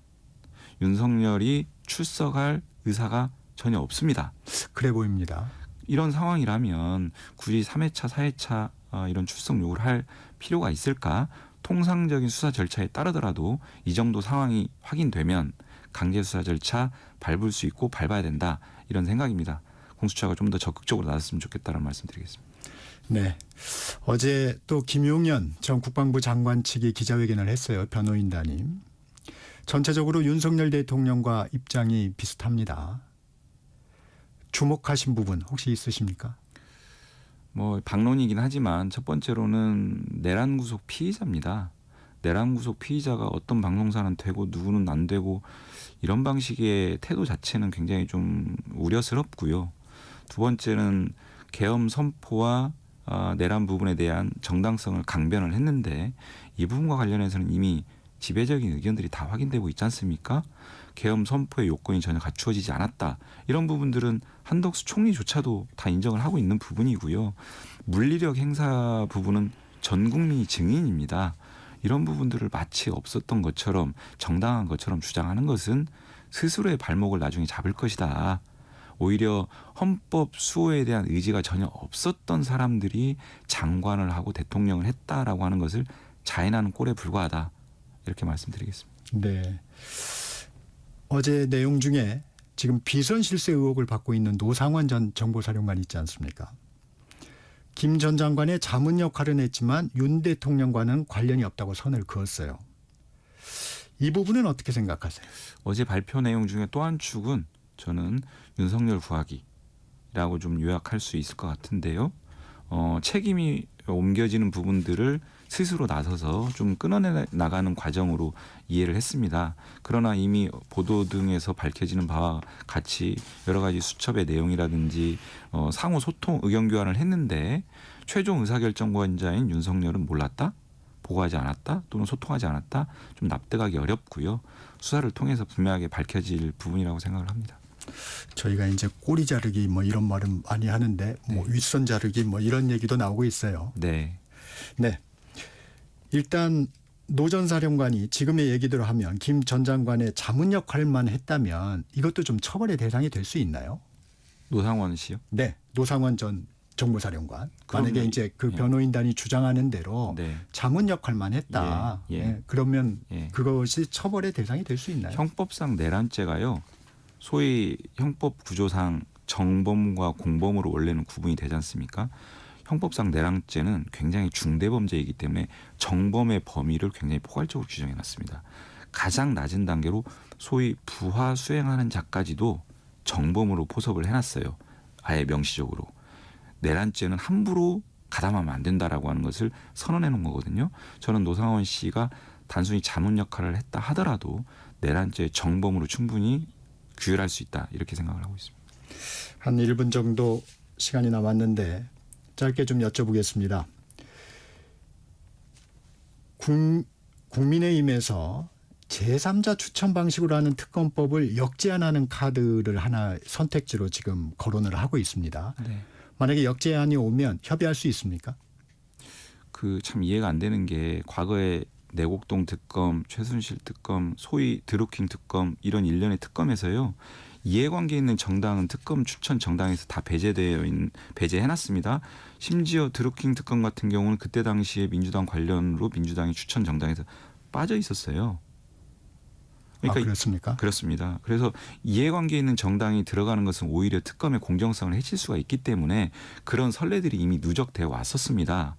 윤석열이 출석할 의사가 전혀 없습니다. 그래 보입니다. 이런 상황이라면 굳이 3회차, 4회차 이런 출석 요구를 할 필요가 있을까? 통상적인 수사 절차에 따르더라도 이 정도 상황이 확인되면 강제 수사 절차 밟을 수 있고 밟아야 된다. 이런 생각입니다. 공수처가 좀 더 적극적으로 나섰으면 좋겠다는 말씀드리겠습니다. 네. 어제 또 김용현 전 국방부 장관 측이 기자회견을 했어요. 변호인단임. 전체적으로 윤석열 대통령과 입장이 비슷합니다. 주목하신 부분 혹시 있으십니까? 반론이긴 하지만 첫 번째로는 내란 구속 피의자입니다. 내란 구속 피의자가 어떤 방송사는 되고 누구는 안 되고 이런 방식의 태도 자체는 굉장히 좀 우려스럽고요. 두 번째는 계엄 선포와 내란 부분에 대한 정당성을 강변을 했는데 이 부분과 관련해서는 이미 지배적인 의견들이 다 확인되고 있지 않습니까? 계엄 선포의 요건이 전혀 갖추어지지 않았다. 이런 부분들은 한덕수 총리조차도 다 인정을 하고 있는 부분이고요. 물리력 행사 부분은 전 국민이 증인입니다. 이런 부분들을 마치 없었던 것처럼 정당한 것처럼 주장하는 것은 스스로의 발목을 나중에 잡을 것이다. 오히려 헌법 수호에 대한 의지가 전혀 없었던 사람들이 장관을 하고 대통령을 했다라고 하는 것을 자인하는 꼴에 불과하다. 이렇게 말씀드리겠습니다. 네. 어제 내용 중에 지금 비선 실세 의혹을 받고 있는 노상원 전 정보사령관 있지 않습니까? 김 전 장관의 자문 역할은 했지만 윤 대통령과는 관련이 없다고 선을 그었어요. 이 부분은 어떻게 생각하세요? 어제 발표 내용 중에 또 한 축은 저는 윤석열 구하기라고 좀 요약할 수 있을 것 같은데요. 책임이 옮겨지는 부분들을 스스로 나서서 좀 끊어내 나가는 과정으로 이해를 했습니다. 그러나 이미 보도 등에서 밝혀지는 바와 같이 여러 가지 수첩의 내용이라든지 상호 소통, 의견 교환을 했는데 최종 의사결정권자인 윤석열은 몰랐다? 보고하지 않았다? 또는 소통하지 않았다? 좀 납득하기 어렵고요. 수사를 통해서 분명하게 밝혀질 부분이라고 생각을 합니다. 저희가 이제 꼬리 자르기 뭐 이런 말은 많이 하는데 뭐 윗선 자르기 뭐 이런 얘기도 나오고 있어요. 네. 네. 일단 노 전 사령관이 지금의 얘기대로 하면 김 전 장관의 자문 역할만 했다면 이것도 좀 처벌의 대상이 될 수 있나요? 노상원 씨요? 네. 노상원 전 정보사령관. 만약에 그럼요. 이제 그 예. 변호인단이 주장하는 대로 네. 자문 역할만 했다. 예. 예. 예. 그러면 예. 그것이 처벌의 대상이 될 수 있나요? 형법상 내란죄가요. 소위 형법 구조상 정범과 공범으로 원래는 구분이 되지 않습니까? 형법상 내란죄는 굉장히 중대범죄이기 때문에 정범의 범위를 굉장히 포괄적으로 규정해놨습니다. 가장 낮은 단계로 소위 부하 수행하는 자까지도 정범으로 포섭을 해놨어요. 아예 명시적으로. 내란죄는 함부로 가담하면 안 된다라고 하는 것을 선언해 놓은 거거든요. 저는 노상원 씨가 단순히 자문 역할을 했다 하더라도 내란죄 정범으로 충분히 규율할 수 있다. 이렇게 생각을 하고 있습니다. 한 1분 정도 시간이 남았는데 짧게 좀 여쭤보겠습니다. 국민의힘에서 제3자 추천 방식으로 하는 특검법을 역제안하는 카드를 하나 선택지로 지금 거론을 하고 있습니다. 네. 만약에 역제안이 오면 협의할 수 있습니까? 그 참 이해가 안 되는 게 과거에 내곡동 특검, 최순실 특검, 소위 드루킹 특검 이런 일련의 특검에서요. 이해관계 있는 정당은 특검 추천 정당에서 다 배제해놨습니다. 심지어 드루킹 특검 같은 경우는 그때 당시에 민주당 관련으로 민주당이 추천 정당에서 빠져 있었어요. 그러니까 그렇습니까? 그렇습니다. 그래서 이해관계 있는 정당이 들어가는 것은 오히려 특검의 공정성을 해칠 수가 있기 때문에 그런 선례들이 이미 누적되어 왔었습니다.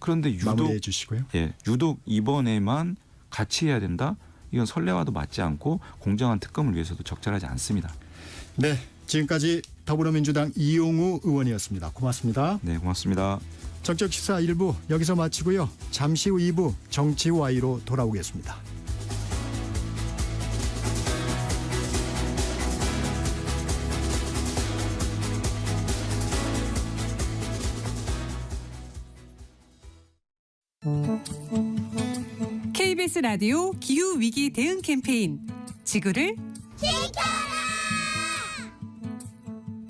그런데 마무리해 주시고요. 유독 이번에만 같이 해야 된다? 이건 선례와도 맞지 않고 공정한 특검을 위해서도 적절하지 않습니다. 네, 지금까지 더불어민주당 이용우 의원이었습니다. 고맙습니다. 네, 고맙습니다. 정적시사 1부 여기서 마치고요. 잠시 후 2부 정치와이로 돌아오겠습니다. KBS 라디오 기후위기 대응 캠페인 지구를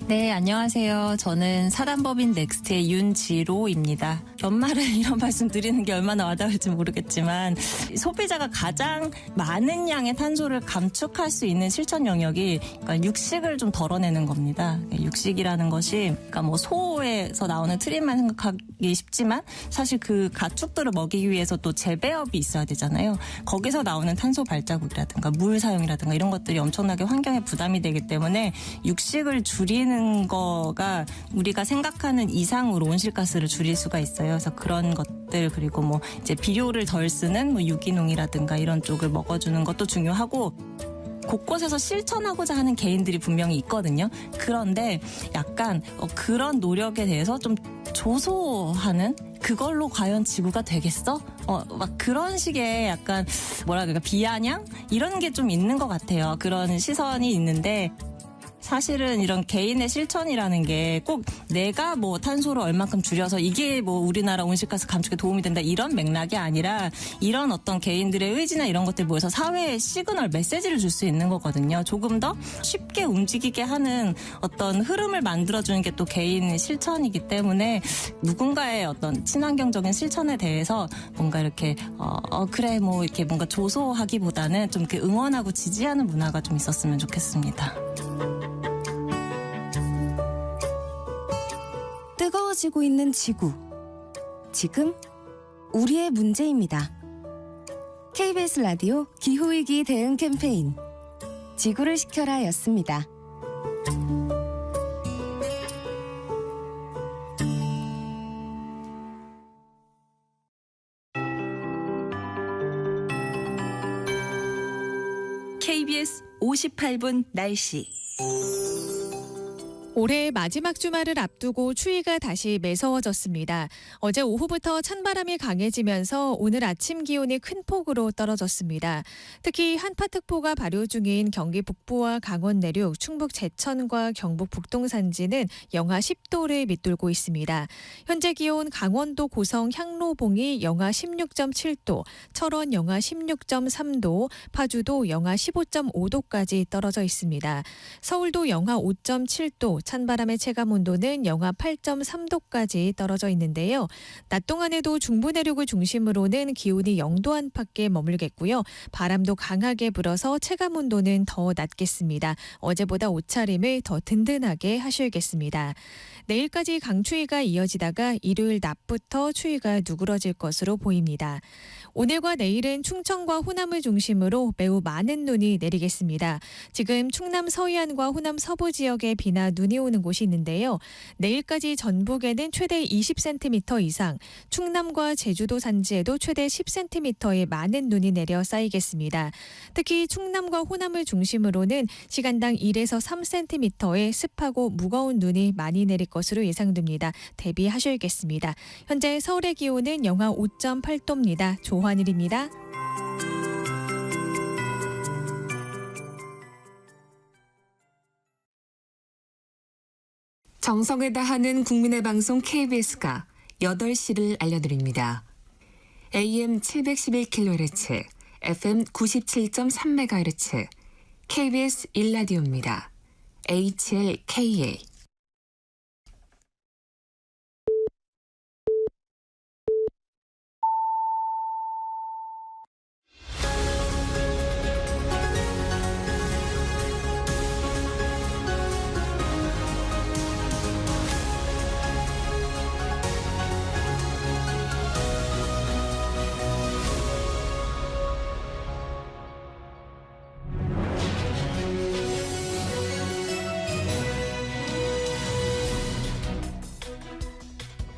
네, 안녕하세요. 저는 사단법인 넥스트의 윤지로입니다. 연말에 이런 말씀 드리는 게 얼마나 와닿을지 모르겠지만 소비자가 가장 많은 양의 탄소를 감축할 수 있는 실천 영역이 그러니까 육식을 좀 덜어내는 겁니다. 육식이라는 것이 그러니까 뭐 소에서 나오는 트림만 생각하기 쉽지만 사실 그 가축들을 먹이기 위해서 또 재배업이 있어야 되잖아요. 거기서 나오는 탄소 발자국이라든가 물 사용이라든가 이런 것들이 엄청나게 환경에 부담이 되기 때문에 육식을 줄이는 거가 우리가 생각하는 이상으로 온실가스를 줄일 수가 있어요. 그래서 그런 것들 그리고 뭐 이제 비료를 덜 쓰는 뭐 유기농이라든가 이런 쪽을 먹어주는 것도 중요하고 곳곳에서 실천하고자 하는 개인들이 분명히 있거든요. 그런데 약간 그런 노력에 대해서 좀 조소하는 그걸로 과연 지구가 되겠어? 막 그런 식의 약간 뭐라 그럴까 비아냥 이런 게 좀 있는 것 같아요. 그런 시선이 있는데 사실은 이런 개인의 실천이라는 게 꼭 내가 뭐 탄소를 얼만큼 줄여서 이게 뭐 우리나라 온실가스 감축에 도움이 된다 이런 맥락이 아니라 이런 어떤 개인들의 의지나 이런 것들 모여서 사회에 시그널 메시지를 줄 수 있는 거거든요. 조금 더 쉽게 움직이게 하는 어떤 흐름을 만들어주는 게 또 개인 실천이기 때문에 누군가의 어떤 친환경적인 실천에 대해서 뭔가 이렇게 그래 뭐 이렇게 뭔가 조소하기보다는 좀 이렇게 응원하고 지지하는 문화가 좀 있었으면 좋겠습니다. 뜨거워지고 있는 지구. 지금 우리의 문제입니다. KBS 라디오 기후위기 대응 캠페인 지구를 지켜라 였습니다. KBS 58분 날씨. 올해 마지막 주말을 앞두고 추위가 다시 매서워졌습니다. 어제 오후부터 찬바람이 강해지면서 오늘 아침 기온이 큰 폭으로 떨어졌습니다. 특히 한파특보가 발효 중인 경기 북부와 강원 내륙, 충북 제천과 경북 북동 산지는 영하 10도를 밑돌고 있습니다. 현재 기온 강원도 고성 향로봉이 영하 16.7도, 철원 영하 16.3도, 파주도 영하 15.5도까지 떨어져 있습니다. 서울도 영하 5.7도, 찬바람의 체감 온도는 영하 8.3도까지 떨어져 있는데요. 낮 동안에도 중부 내륙을 중심으로는 기온이 0도 안팎에 머물겠고요. 바람도 강하게 불어서 체감 온도는 더 낮겠습니다. 어제보다 옷차림을 더 든든하게 하셔야겠습니다. 내일까지 강추위가 이어지다가 일요일 낮부터 추위가 누그러질 것으로 보입니다. 오늘과 내일은 충청과 호남을 중심으로 매우 많은 눈이 내리겠습니다. 지금 충남 서해안과 호남 서부 지역에 비나 눈이 오는 곳이 있는데요. 내일까지 전북에는 최대 20cm 이상, 충남과 제주도 산지에도 최대 10cm의 많은 눈이 내려 쌓이겠습니다. 특히 충남과 호남을 중심으로는 시간당 1에서 3cm의 습하고 무거운 눈이 많이 내릴 것으로 예상됩니다. 대비하셔야겠습니다. 현재 서울의 기온은 영하 5.8도입니다. 조환일입니다. 정성을 다하는 국민의 방송 KBS가 8시를 알려드립니다. AM 711kHz, FM 97.3MHz KBS 1라디오입니다. HLKA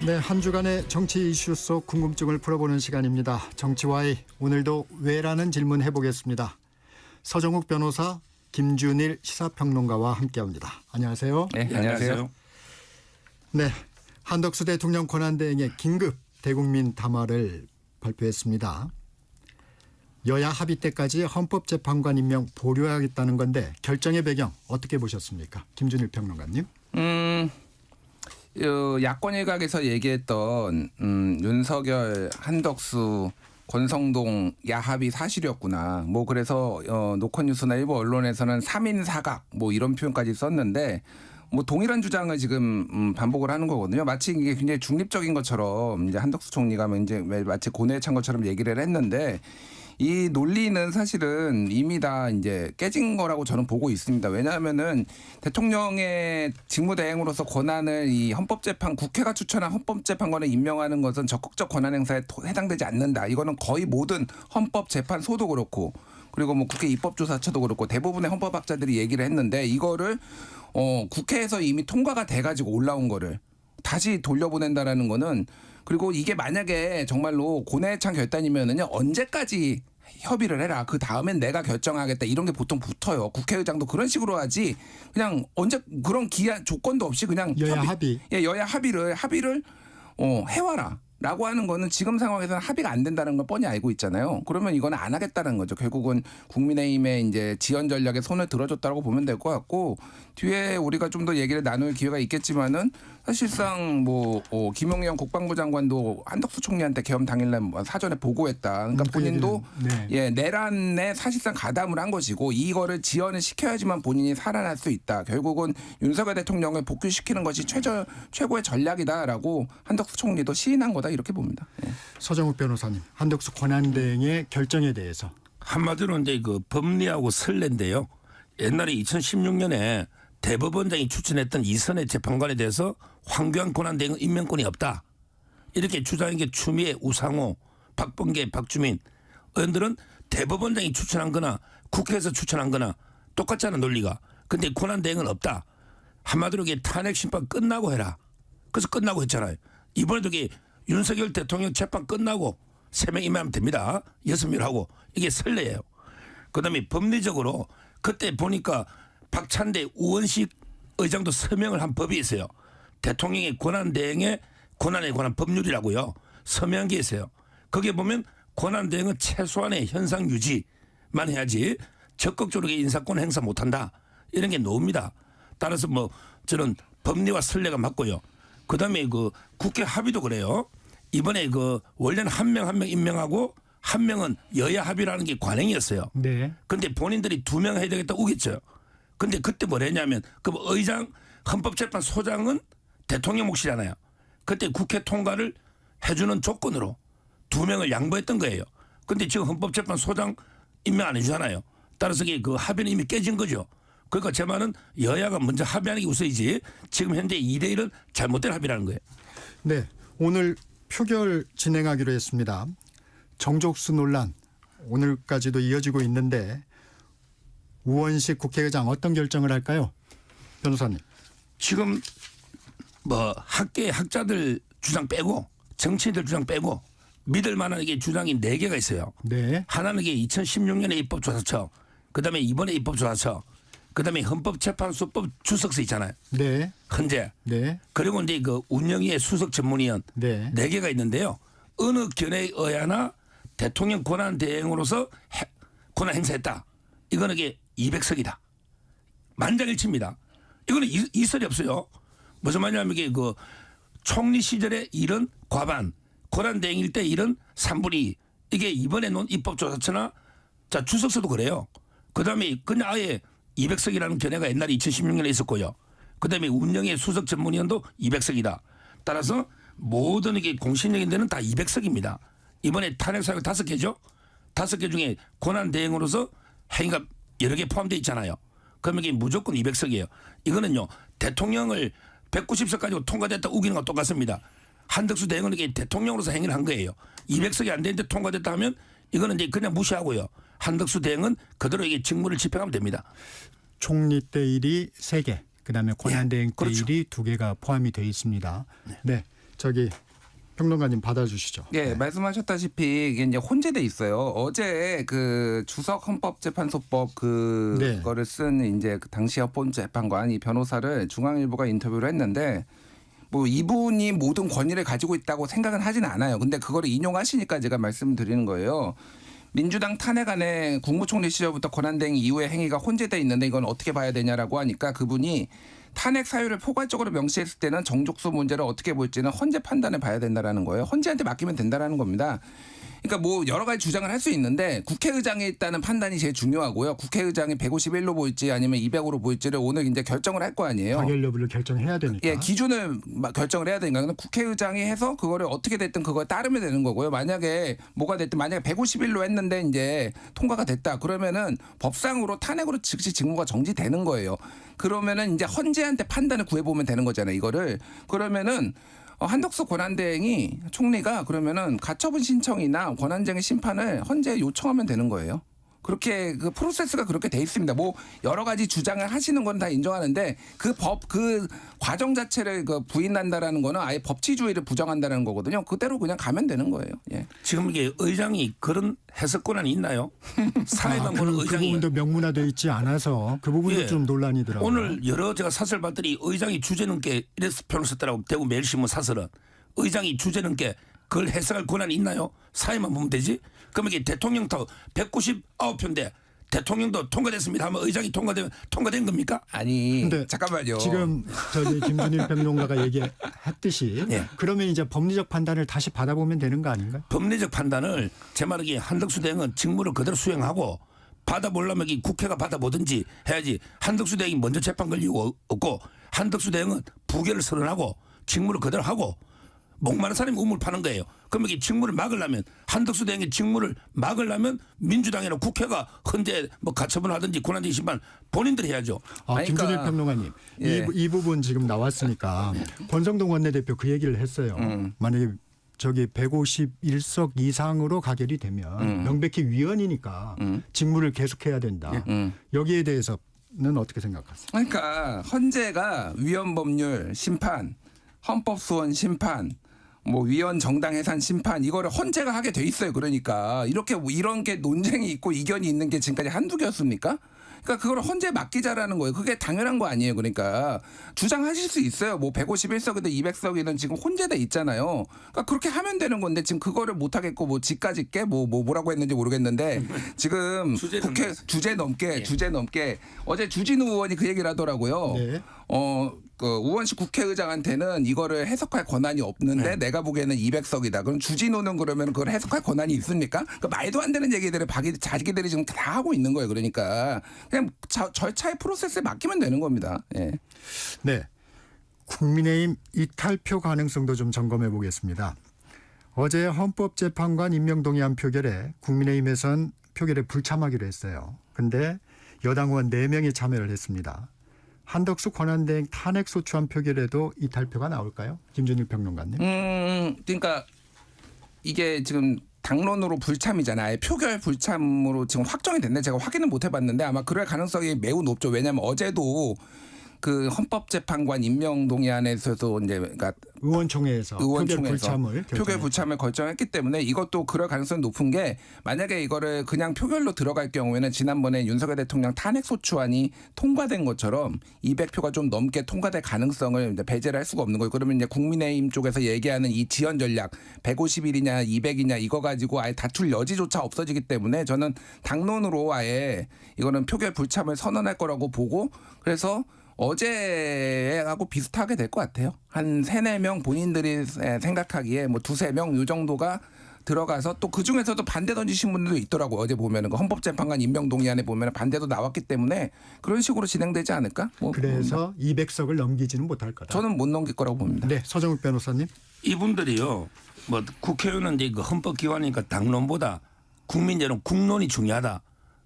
네, 한 주간의 정치 이슈 속 궁금증을 풀어보는 시간입니다. 정치와의 오늘도 왜라는 질문 해보겠습니다. 서정욱 변호사, 김준일 시사평론가와 함께합니다. 안녕하세요. 네, 안녕하세요. 네, 한덕수 대통령 권한대행의 긴급 대국민 담화를 발표했습니다. 여야 합의 때까지 헌법재판관 임명 보류하겠다는 건데 결정의 배경 어떻게 보셨습니까? 김준일 평론가님. 야권 일각에서 얘기했던 윤석열, 한덕수, 권성동 야합이 사실이었구나. 뭐 그래서 노컷뉴스나 일부 언론에서는 3인 사각 뭐 이런 표현까지 썼는데 뭐 동일한 주장을 지금 반복을 하는 거거든요. 마치 이게 굉장히 중립적인 것처럼 이제 한덕수 총리가 이제 마치 고뇌에 찬 것처럼 얘기를 했는데 이 논리는 사실은 이미 다 이제 깨진 거라고 저는 보고 있습니다. 왜냐하면은 대통령의 직무대행으로서 권한을 이 국회가 추천한 헌법재판관을 임명하는 것은 적극적 권한 행사에 해당되지 않는다. 이거는 거의 모든 헌법재판소도 그렇고 그리고 뭐 국회 입법조사처도 그렇고 대부분의 헌법학자들이 얘기를 했는데 이거를 국회에서 이미 통과가 돼가지고 올라온 거를 다시 돌려보낸다라는 거는 그리고 이게 만약에 정말로 고뇌에 찬 결단이면은요 언제까지 협의를 해라. 그 다음엔 내가 결정하겠다. 이런 게 보통 붙어요. 국회의장도 그런 식으로 하지. 그냥 언제 그런 기한 조건도 없이 그냥 여야 합의. 예, 여야 합의를 해와라. 라고 하는 거는 지금 상황에서는 합의가 안 된다는 걸 뻔히 알고 있잖아요. 그러면 이건 안 하겠다는 거죠. 결국은 국민의힘의 이제 지연 전략에 손을 들어줬다고 보면 될 것 같고 뒤에 우리가 좀 더 얘기를 나눌 기회가 있겠지만은 사실상 뭐 김용현 국방부 장관도 한덕수 총리한테 계엄 당일날 사전에 보고했다. 그러니까 본인도 예, 내란에 사실상 가담을 한 것이고 이거를 지연을 시켜야지만 본인이 살아날 수 있다. 결국은 윤석열 대통령을 복귀시키는 것이 최고의 전략이다라고 한덕수 총리도 시인한 거다. 이렇게 봅니다. 예. 서정욱 변호사님, 한덕수 권한대행의 결정에 대해서. 한마디로 이제 그 법리하고 설레인데요. 옛날에 2016년에 대법원장이 추천했던 이선의 재판관에 대해서 황교안 권한대행은 임명권이 없다. 이렇게 주장한 게 추미애, 우상호, 박범계, 박주민 의원들은 대법원장이 추천한 거나 국회에서 추천한 거나 똑같잖아 논리가. 근데 권한대행은 없다. 한마디로 이게 탄핵 심판 끝나고 해라. 그래서 끝나고 했잖아요. 이번에도 이게 윤석열 대통령 재판 끝나고 3명 임하면 됩니다. 6명하고 이게 설레예요. 그다음에 법리적으로 그때 보니까 박찬대 우원식 의장도 서명을 한 법이 있어요. 대통령의 권한대행의 권한에 관한 법률이라고요. 서명한 게 있어요. 거기에 보면 권한대행은 최소한의 현상 유지만 해야지 적극적으로 인사권 행사 못한다. 이런 게 나옵니다. 따라서 뭐 저는 법리와 선례가 맞고요. 그다음에 그 국회 합의도 그래요. 이번에 그 원래는 한 명 임명하고 한 명은 여야 합의라는 게 관행이었어요. 네. 근데 본인들이 2명 해야 되겠다 우겼죠. 근데 그때 뭘 했냐면 그 의장 헌법재판소장은 대통령 몫이잖아요. 그때 국회 통과를 해주는 조건으로 2명을 양보했던 거예요. 근데 지금 헌법재판소장 임명 안 해주잖아요. 따라서 그 합의는 이미 깨진 거죠. 그러니까 제 말은 여야가 먼저 합의하는 게 우선이지 지금 현재 2대1은 잘못된 합의라는 거예요. 네, 오늘 표결 진행하기로 했습니다. 정족수 논란 오늘까지도 이어지고 있는데 우원식 국회의장 어떤 결정을 할까요? 변호사님. 지금 뭐 학계 학자들 주장 빼고 정치인들 주장 빼고 믿을 만한 이게 주장이 4개가 있어요. 네. 하나는 이게 2016년에 입법조사처, 그다음에 이번에 입법조사처, 그다음에 헌법재판소법 주석서 있잖아요. 네. 헌재. 네. 그리고 이제 그 운영위의 수석 전문위원 네. 4개가 있는데요. 어느 견해에 의하나 대통령 권한 대행으로서 권한 행사했다. 이거는 이게 200석이다. 만장일치입니다. 이거는 이설이 없어요. 무슨 말이냐면 이게 그 총리 시절에 이런 과반, 권한 대행일 때 이런 3분의 2. 이게 이번에 논 입법조사처나 자 주석서도 그래요. 그다음에 그냥 아예 200석이라는 견해가 옛날에 2016년에 있었고요. 그다음에 운영의 수석 전문위원도 200석이다. 따라서 모든 이게 공신력인 데는 다 200석입니다. 이번에 탄핵 사유가 5개죠. 5개 중에 권한 대행으로서 행위가 여러 개 포함되어 있잖아요. 그러면 이게 무조건 200석이에요. 이거는요. 대통령을 190석 가지고 통과됐다 우기는 거 똑같습니다. 한덕수 대행은 이게 대통령으로서 행위를 한 거예요. 200석이 안 되는데 통과됐다 하면 이거는 이제 그냥 무시하고요. 한덕수 대행은 그대로 이게 직무를 집행하면 됩니다. 총리 때 일이 3개, 그다음에 권한대행 때 그렇죠. 일이 2개가 포함이 되어 있습니다. 네, 저기 평론가님 받아주시죠. 예, 네. 말씀하셨다시피 이게 이제 혼재돼 있어요. 어제 그 주석 헌법재판소법 네. 그거를 쓴 이제 그 당시 헌법재판관 이 변호사를 중앙일보가 인터뷰를 했는데 뭐 이분이 모든 권위를 가지고 있다고 생각은 하진 않아요. 근데 그거를 인용하시니까 제가 말씀드리는 거예요. 민주당 탄핵안에 국무총리 시절부터 권한대행 이후의 행위가 혼재돼 있는데 이건 어떻게 봐야 되냐라고 하니까 그분이 탄핵 사유를 포괄적으로 명시했을 때는 정족수 문제를 어떻게 볼지는 헌재 판단을 봐야 된다라는 거예요. 헌재한테 맡기면 된다라는 겁니다. 그러니까 뭐 여러 가지 주장을 할 수 있는데 국회의장에 있다는 판단이 제일 중요하고요. 국회의장이 151로 보일지 아니면 200으로 보일지를 오늘 이제 결정을 할 거 아니에요. 파결 여부를 결정해야 되니까. 예, 기준을 결정을 해야 되니까. 국회의장이 해서 그거를 어떻게 됐든 그거에 따르면 되는 거고요. 만약에 뭐가 됐든 만약에 151로 했는데 이제 통과가 됐다. 그러면은 법상으로 탄핵으로 즉시 직무가 정지되는 거예요. 그러면은 이제 헌재한테 판단을 구해보면 되는 거잖아요. 이거를. 그러면은 한덕수 권한대행이 총리가 그러면은 가처분 신청이나 권한쟁의 심판을 헌재에 요청하면 되는 거예요. 그렇게 그 프로세스가 그렇게 돼 있습니다. 뭐 여러 가지 주장을 하시는 건 다 인정하는데 그 과정 자체를 그 부인한다라는 거는 아예 법치주의를 부정한다는 거거든요. 그대로 그냥 가면 되는 거예요. 예. 지금 이게 의장이 그런 해석 권한이 있나요? 사회만 보는 그 의장이 부분도 명문화되어 있지 않아서 그 부분도 예. 좀 논란이더라고요. 오늘 여러 제가 사설 봤더니 의장이 주제넘게 이래서 표현을 썼더라고. 대구 매일신문 사설은 의장이 주제넘게 그걸 해석할 권한이 있나요? 사회만 보면 되지. 그러면 이게 대통령도 199표인데 대통령도 통과됐습니다 하면 의장이 통과된 겁니까? 아니 근데 잠깐만요. 지금 저기 김준일 평론가가 얘기했듯이 예. 그러면 이제 법리적 판단을 다시 받아보면 되는 거 아닌가요? 법리적 판단을 제 말은 한덕수 대행은 직무를 그대로 수행하고 받아보려면 국회가 받아보든지 해야지. 한덕수 대행이 먼저 재판 걸릴 이유 없고 한덕수 대행은 부결을 선언하고 직무를 그대로 하고 목마른 사람이 우물 파는 거예요. 그러면 이 직무를 막으려면 한덕수 대행의 직무를 막으려면 민주당이나 국회가 헌재 뭐 가처분 하든지 권한쟁의 심판 본인들이 해야죠. 그러니까, 김준일 평론가님 예. 이 부분 지금 나왔으니까 권성동 원내대표 그 얘기를 했어요. 만약에 저기 151석 이상으로 가결이 되면 명백히 위헌이니까 직무를 계속해야 된다. 여기에 대해서는 어떻게 생각하세요? 그러니까 헌재가 위헌 법률 심판, 헌법 소원 심판, 뭐 위헌 정당 해산 심판 이거를 헌재가 하게 돼 있어요. 그러니까 이렇게 이런 게 논쟁이 있고 이견이 있는 게 지금까지 한두 개였습니까? 그러니까 그걸 헌재에 맡기자라는 거예요. 그게 당연한 거 아니에요. 그러니까 주장하실 수 있어요. 뭐 151석이든 200석이든 지금 혼재돼 있잖아요. 그러니까 그렇게 하면 되는 건데 지금 그거를 못 하겠고 뭐 지까지 게 뭐라고 했는지 모르겠는데 지금 국회 주제 넘게 어제 주진우 의원이 그 얘기를 하더라고요. 네. 그 우원식 국회의장한테는 이거를 해석할 권한이 없는데 내가 보기에는 200석이다. 그럼 주진우는 그러면 그걸 해석할 권한이 있습니까? 그러니까 말도 안 되는 얘기들을 자기들이 지금 다 하고 있는 거예요. 그러니까 그냥 절차의 프로세스에 맡기면 되는 겁니다. 예. 네. 국민의힘 이탈표 가능성도 좀 점검해 보겠습니다. 어제 헌법재판관 임명동의안 표결에 국민의힘에선 표결에 불참하기로 했어요. 근데 여당 의원 4명이 참여를 했습니다. 한덕수 권한대행 탄핵소추안 표결에도 이탈표가 나올까요? 김준일 평론가님. 그러니까 이게 지금 당론으로 불참이잖아요. 아예 표결 불참으로 지금 확정이 됐네. 제가 확인은 못 해봤는데 아마 그럴 가능성이 매우 높죠. 왜냐하면 어제도 그 헌법재판관 임명동의안에서도 이제 그러니까 의원총회에서 표결 불참을 결정했기 때문에 이것도 그럴 가능성이 높은 게 만약에 이거를 그냥 표결로 들어갈 경우에는 지난번에 윤석열 대통령 탄핵소추안이 통과된 것처럼 200표가 좀 넘게 통과될 가능성을 이제 배제를 할 수가 없는 거예요. 그러면 이제 국민의힘 쪽에서 얘기하는 이 지연 전략 150일이냐 200이냐 이거 가지고 아예 다툴 여지조차 없어지기 때문에 저는 당론으로 아예 이거는 표결 불참을 선언할 거라고 보고 그래서 어제하고 비슷하게 될 것 같아요. 한 3-4명 본인들이 생각하기에 뭐 2-3명 이 정도가 들어가서 또 그 중에서도 반대 던지신 분들도 있더라고요. 어제 보면은 그 헌법재판관 임명 동의안에 보면은 반대도 나왔기 때문에 그런 식으로 진행되지 않을까? 뭐 그래서 200석을 넘기지는 못할 거다. 저는 못 넘길 거라고 봅니다. 네, 서정욱 변호사님. 이분들이요. 뭐 국회의원은 이제 그 헌법기관이니까 당론보다 국민 여론 국론이 중요하다.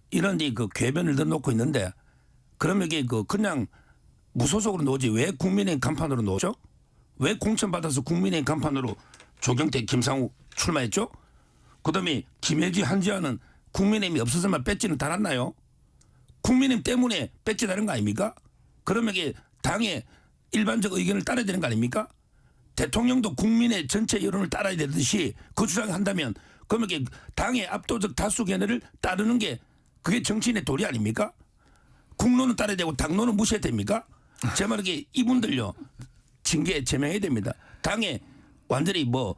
이런 이제 그 궤변을 넣어놓고 있는데 그러면 이게 그 그냥 무소속으로 놓지 왜 국민의힘 간판으로 놓죠? 왜 공천받아서 국민의힘 간판으로 조경태, 김상욱 출마했죠? 그다음에 김혜지, 한지아는 국민의힘이 없어서만 배지는 달았나요? 국민의힘 때문에 배지 다른 거 아닙니까? 그러면 이게 당의 일반적 의견을 따라야 되는 거 아닙니까? 대통령도 국민의 전체 여론을 따라야 되듯이 그 주장을 한다면 그러면 이게 당의 압도적 다수 견해를 따르는 게 그게 정치인의 도리 아닙니까? 국론은 따라야 되고 당론은 무시해야 됩니까? 제 말은 이분들요. 징계 제명해야 됩니다. 당에 완전히 뭐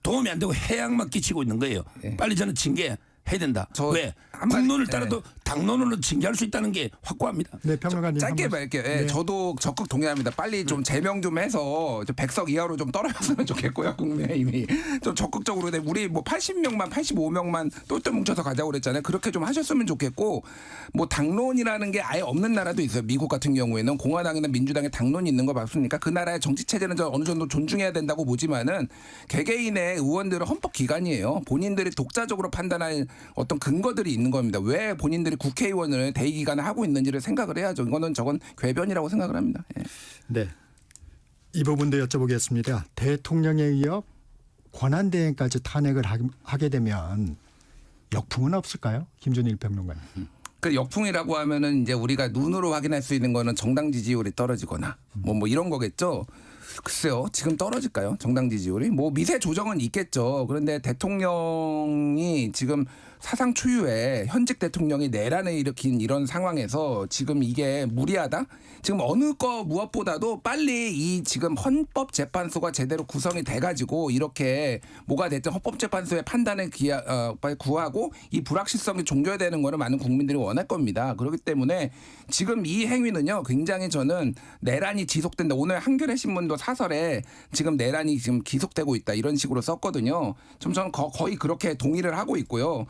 도움이 안 되고 해악만 끼치고 있는 거예요. 빨리 저는 징계해야 된다. 왜? 국론을 따라도 당론으로 징계할 수 있다는 게 확고합니다. 네, 평론가님. 짧게 말할게요. 예, 네. 저도 적극 동의합니다. 빨리 좀 제명 좀 해서 100석 이하로 좀 떨어졌으면 좋겠고요. 국민의힘이 좀 적극적으로 우리 뭐 80명만 85명만 똘똘 뭉쳐서 가자고 그랬잖아요. 그렇게 좀 하셨으면 좋겠고 뭐 당론이라는 게 아예 없는 나라도 있어요. 미국 같은 경우에는 공화당이나 민주당에 당론이 있는 거 맞습니까? 그 나라의 정치 체제는 어느 정도 존중해야 된다고 보지만은 개개인의 의원들은 헌법 기관이에요. 본인들이 독자적으로 판단할 어떤 근거들이 있는 겁니다. 왜 본인들이 국회의원을 대의 기간을 하고 있는지를 생각을 해야죠. 이거는 저건 궤변이라고 생각을 합니다. 예. 네. 이 부분도 여쭤보겠습니다. 대통령에 이어 권한대행까지 탄핵을 하게 되면 역풍은 없을까요? 김준일 평론가님. 그 역풍이라고 하면은 이제 우리가 눈으로 확인할 수 있는 거는 정당 지지율이 떨어지거나 뭐 이런 거겠죠. 글쎄요. 지금 떨어질까요? 정당 지지율이? 뭐 미세 조정은 있겠죠. 그런데 대통령이 지금 사상 초유의 현직 대통령이 내란을 일으킨 이런 상황에서 지금 이게 무리하다? 지금 어느 거 무엇보다도 빨리 이 지금 헌법재판소가 제대로 구성이 돼가지고 이렇게 뭐가 됐든 헌법재판소의 판단을 빨리 구하고 이 불확실성이 종결되는 거는 많은 국민들이 원할 겁니다. 그렇기 때문에 지금 이 행위는요 굉장히 저는 내란이 지속된다. 오늘 한겨레 신문도 사설에 지금 내란이 지금 기속되고 있다 이런 식으로 썼거든요. 좀 저는 거의 그렇게 동의를 하고 있고요.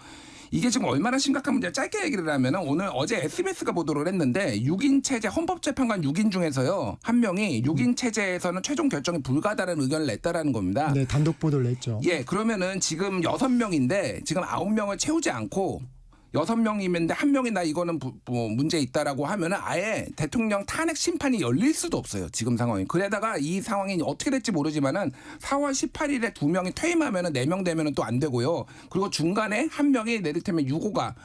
이게 지금 얼마나 심각한 문제를 짧게 얘기를 하면은 어제 SBS가 보도를 했는데 6인 체제 헌법재판관 6인 중에서요 한 명이 6인 체제에서는 최종 결정이 불가하다는 의견을 냈다라는 겁니다. 네, 단독 보도를 했죠. 예, 그러면은 지금 6명인데 지금 9명을 채우지 않고 6명이면 한 명이 나 이거는 뭐 문제 있다라고 하면은 아예 대통령 탄핵 심판이 열릴 수도 없어요. 지금 상황이. 그러다가 이 상황이 어떻게 될지 모르지만은 4월 18일에 2명이 퇴임하면은 4명 되면은 또 안 되고요. 그리고 중간에 한 명이 내리테면 유고가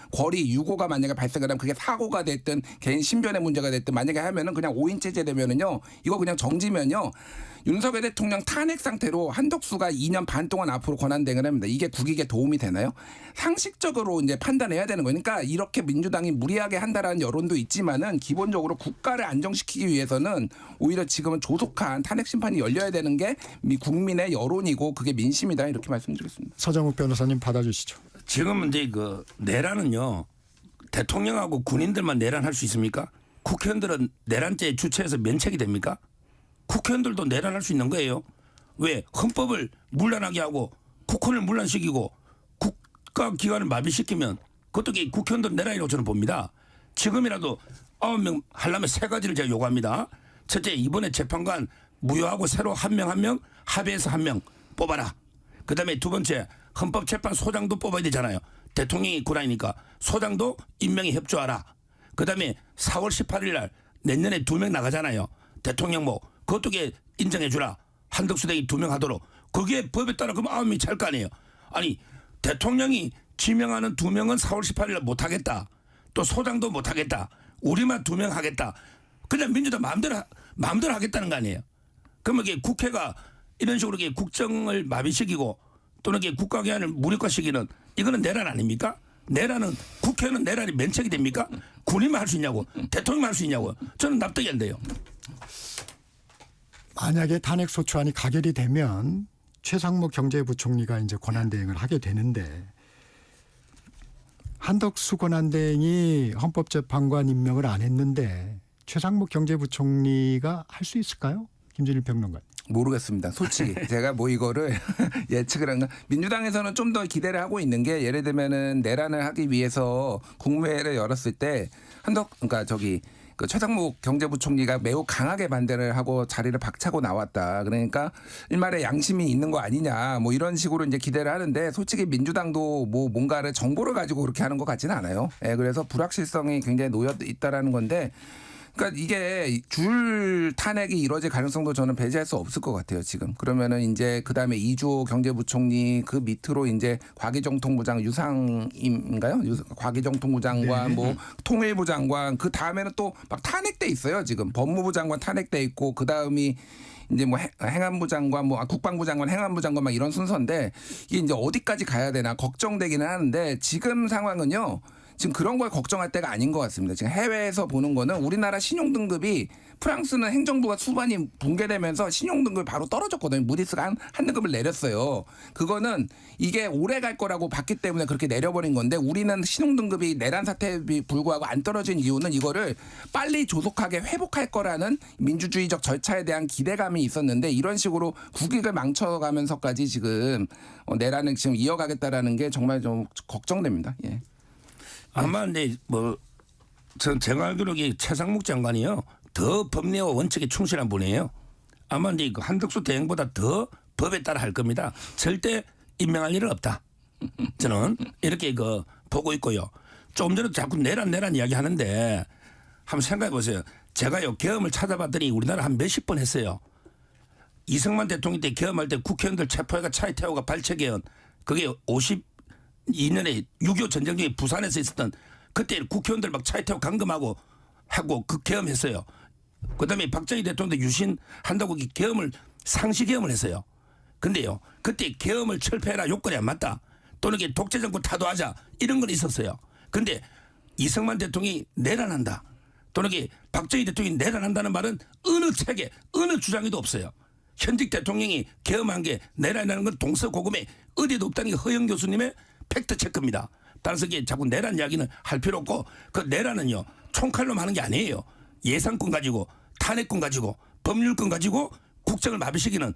만약에 발생을 하면 그게 사고가 됐든 개인 신변의 문제가 됐든 만약에 하면은 그냥 5인 체제 되면은요. 이거 그냥 정지면요. 윤석열 대통령 탄핵 상태로 한덕수가 2년 반 동안 앞으로 권한대행을 합니다. 이게 국익에 도움이 되나요? 상식적으로 이제 판단해야 되는 거니까 이렇게 민주당이 무리하게 한다라는 여론도 있지만은 기본적으로 국가를 안정시키기 위해서는 오히려 지금은 조속한 탄핵 심판이 열려야 되는 게 국민의 여론이고 그게 민심이다 이렇게 말씀드리겠습니다. 서정욱 변호사님 받아주시죠. 지금 이제 그 내란은요 대통령하고 군인들만 내란할 수 있습니까? 국회의원들은 내란죄 주체에서 면책이 됩니까? 국회의원들도 내란할 수 있는 거예요. 왜? 헌법을 문란하게 하고 국회를 문란시키고 국가기관을 마비시키면 그것도 국회의원들 내란이라고 저는 봅니다. 지금이라도 9명 하려면 3가지를 제가 요구합니다. 첫째, 이번에 재판관 무효하고 새로 한 명 합의해서 1명 뽑아라. 그다음에 두 번째, 헌법재판소장도 뽑아야 되잖아요. 대통령이 권한이니까 소장도 임명에 협조하라. 그다음에 4월 18일 날 내년에 2명 나가잖아요. 대통령 그것도 인정해 주라. 한덕수 대행이 2명 하도록. 그게 법에 따라 그럼 9명이 찰 거 아니에요. 아니 대통령이 지명하는 2명은 4월 18일 날 못하겠다. 또 소장도 못하겠다. 우리만 2명 하겠다. 그냥 민주당 마음대로 하겠다는 거 아니에요. 그러면 이게 국회가 이런 식으로 국정을 마비시키고 또는 국가기관을 무력화시키는 이거는 내란 아닙니까? 내란은 국회는 내란이 면책이 됩니까? 군인만 할 수 있냐고 대통령만 할 수 있냐고 저는 납득이 안 돼요. 만약에 탄핵 소추안이 가결이 되면 최상목 경제부총리가 이제 권한대행을 하게 되는데 한덕수 권한대행이 헌법재판관 임명을 안 했는데 최상목 경제부총리가 할 수 있을까요? 김준일 평론가. 모르겠습니다. 솔직히 제가 뭐 이거를 예측을 한 건 민주당에서는 좀 더 기대를 하고 있는 게 예를 들면은 내란을 하기 위해서 국무회의를 열었을 때 그러니까 그 최상목 경제부총리가 매우 강하게 반대를 하고 자리를 박차고 나왔다. 그러니까 일말의 양심이 있는 거 아니냐. 뭐 이런 식으로 이제 기대를 하는데 솔직히 민주당도 뭐 뭔가를 정보를 가지고 그렇게 하는 것 같지는 않아요. 예, 그래서 불확실성이 굉장히 놓여 있다라는 건데 그러니까 이게 줄 탄핵이 이루어질 가능성도 저는 배제할 수 없을 것 같아요, 지금. 그러면은 이제 그다음에 이주호 경제부총리 그 밑으로 이제 과기정통부장 유상임인가요? 과기정통부 장관 네. 뭐 통일부 장관 그 다음에는 또 막 탄핵돼 있어요, 지금. 법무부 장관 탄핵돼 있고 그다음이 이제 뭐 행안부 장관, 뭐 국방부 장관, 행안부 장관 막 이런 순서인데 이게 이제 어디까지 가야 되나 걱정되기는 하는데 지금 상황은요. 지금 그런 걸 걱정할 때가 아닌 것 같습니다. 지금 해외에서 보는 거는 우리나라 신용등급이 프랑스는 행정부가 수반이 붕괴되면서 신용등급이 바로 떨어졌거든요. 무디스가 한 등급을 내렸어요. 그거는 이게 오래 갈 거라고 봤기 때문에 그렇게 내려버린 건데 우리는 신용등급이 내란 사태에 불구하고 안 떨어진 이유는 이거를 빨리 조속하게 회복할 거라는 민주주의적 절차에 대한 기대감이 있었는데 이런 식으로 국익을 망쳐가면서까지 지금 내란을 지금 이어가겠다라는 게 정말 좀 걱정됩니다. 예. 아마 근데 제가 알기로 최상목 장관이요 더 법리와 원칙에 충실한 분이에요. 아마 근데 그 한덕수 대행보다 더 법에 따라 할 겁니다. 절대 임명할 일은 없다. 저는 이렇게 보고 있고요. 좀 전에 자꾸 내란 이야기 하는데 한번 생각해 보세요. 제가요 계엄을 찾아봤더니 우리나라 한 몇십 번 했어요. 이승만 대통령 때 계엄할 때 국회의원들 체포해가 차에 태우가 발췌계엄 그게 52년에 6.25 전쟁 중에 부산에서 있었던 그때 국회의원들 막 차에 태워 감금하고 하고 그 계엄했어요. 그다음에 박정희 대통령도 유신한다고 계엄을 상시 계엄을 했어요. 근데요 그때 계엄을 철폐해라 요건이 안 맞다. 또는 독재 정권 타도하자 이런 건 있었어요. 근데 이승만 대통령이 내란한다. 또는 박정희 대통령이 내란한다는 말은 어느 책에 어느 주장에도 없어요. 현직 대통령이 계엄한 게 내란이라는 건 동서고금에 어디에도 없다는 게 허영 교수님의 팩트 체크입니다. 따라서 이게 자꾸 내란 이야기는 할 필요 없고 그 내란은요 총칼로 하는 게 아니에요. 예산권 가지고 탄핵권 가지고 법률권 가지고 국정을 마비시키는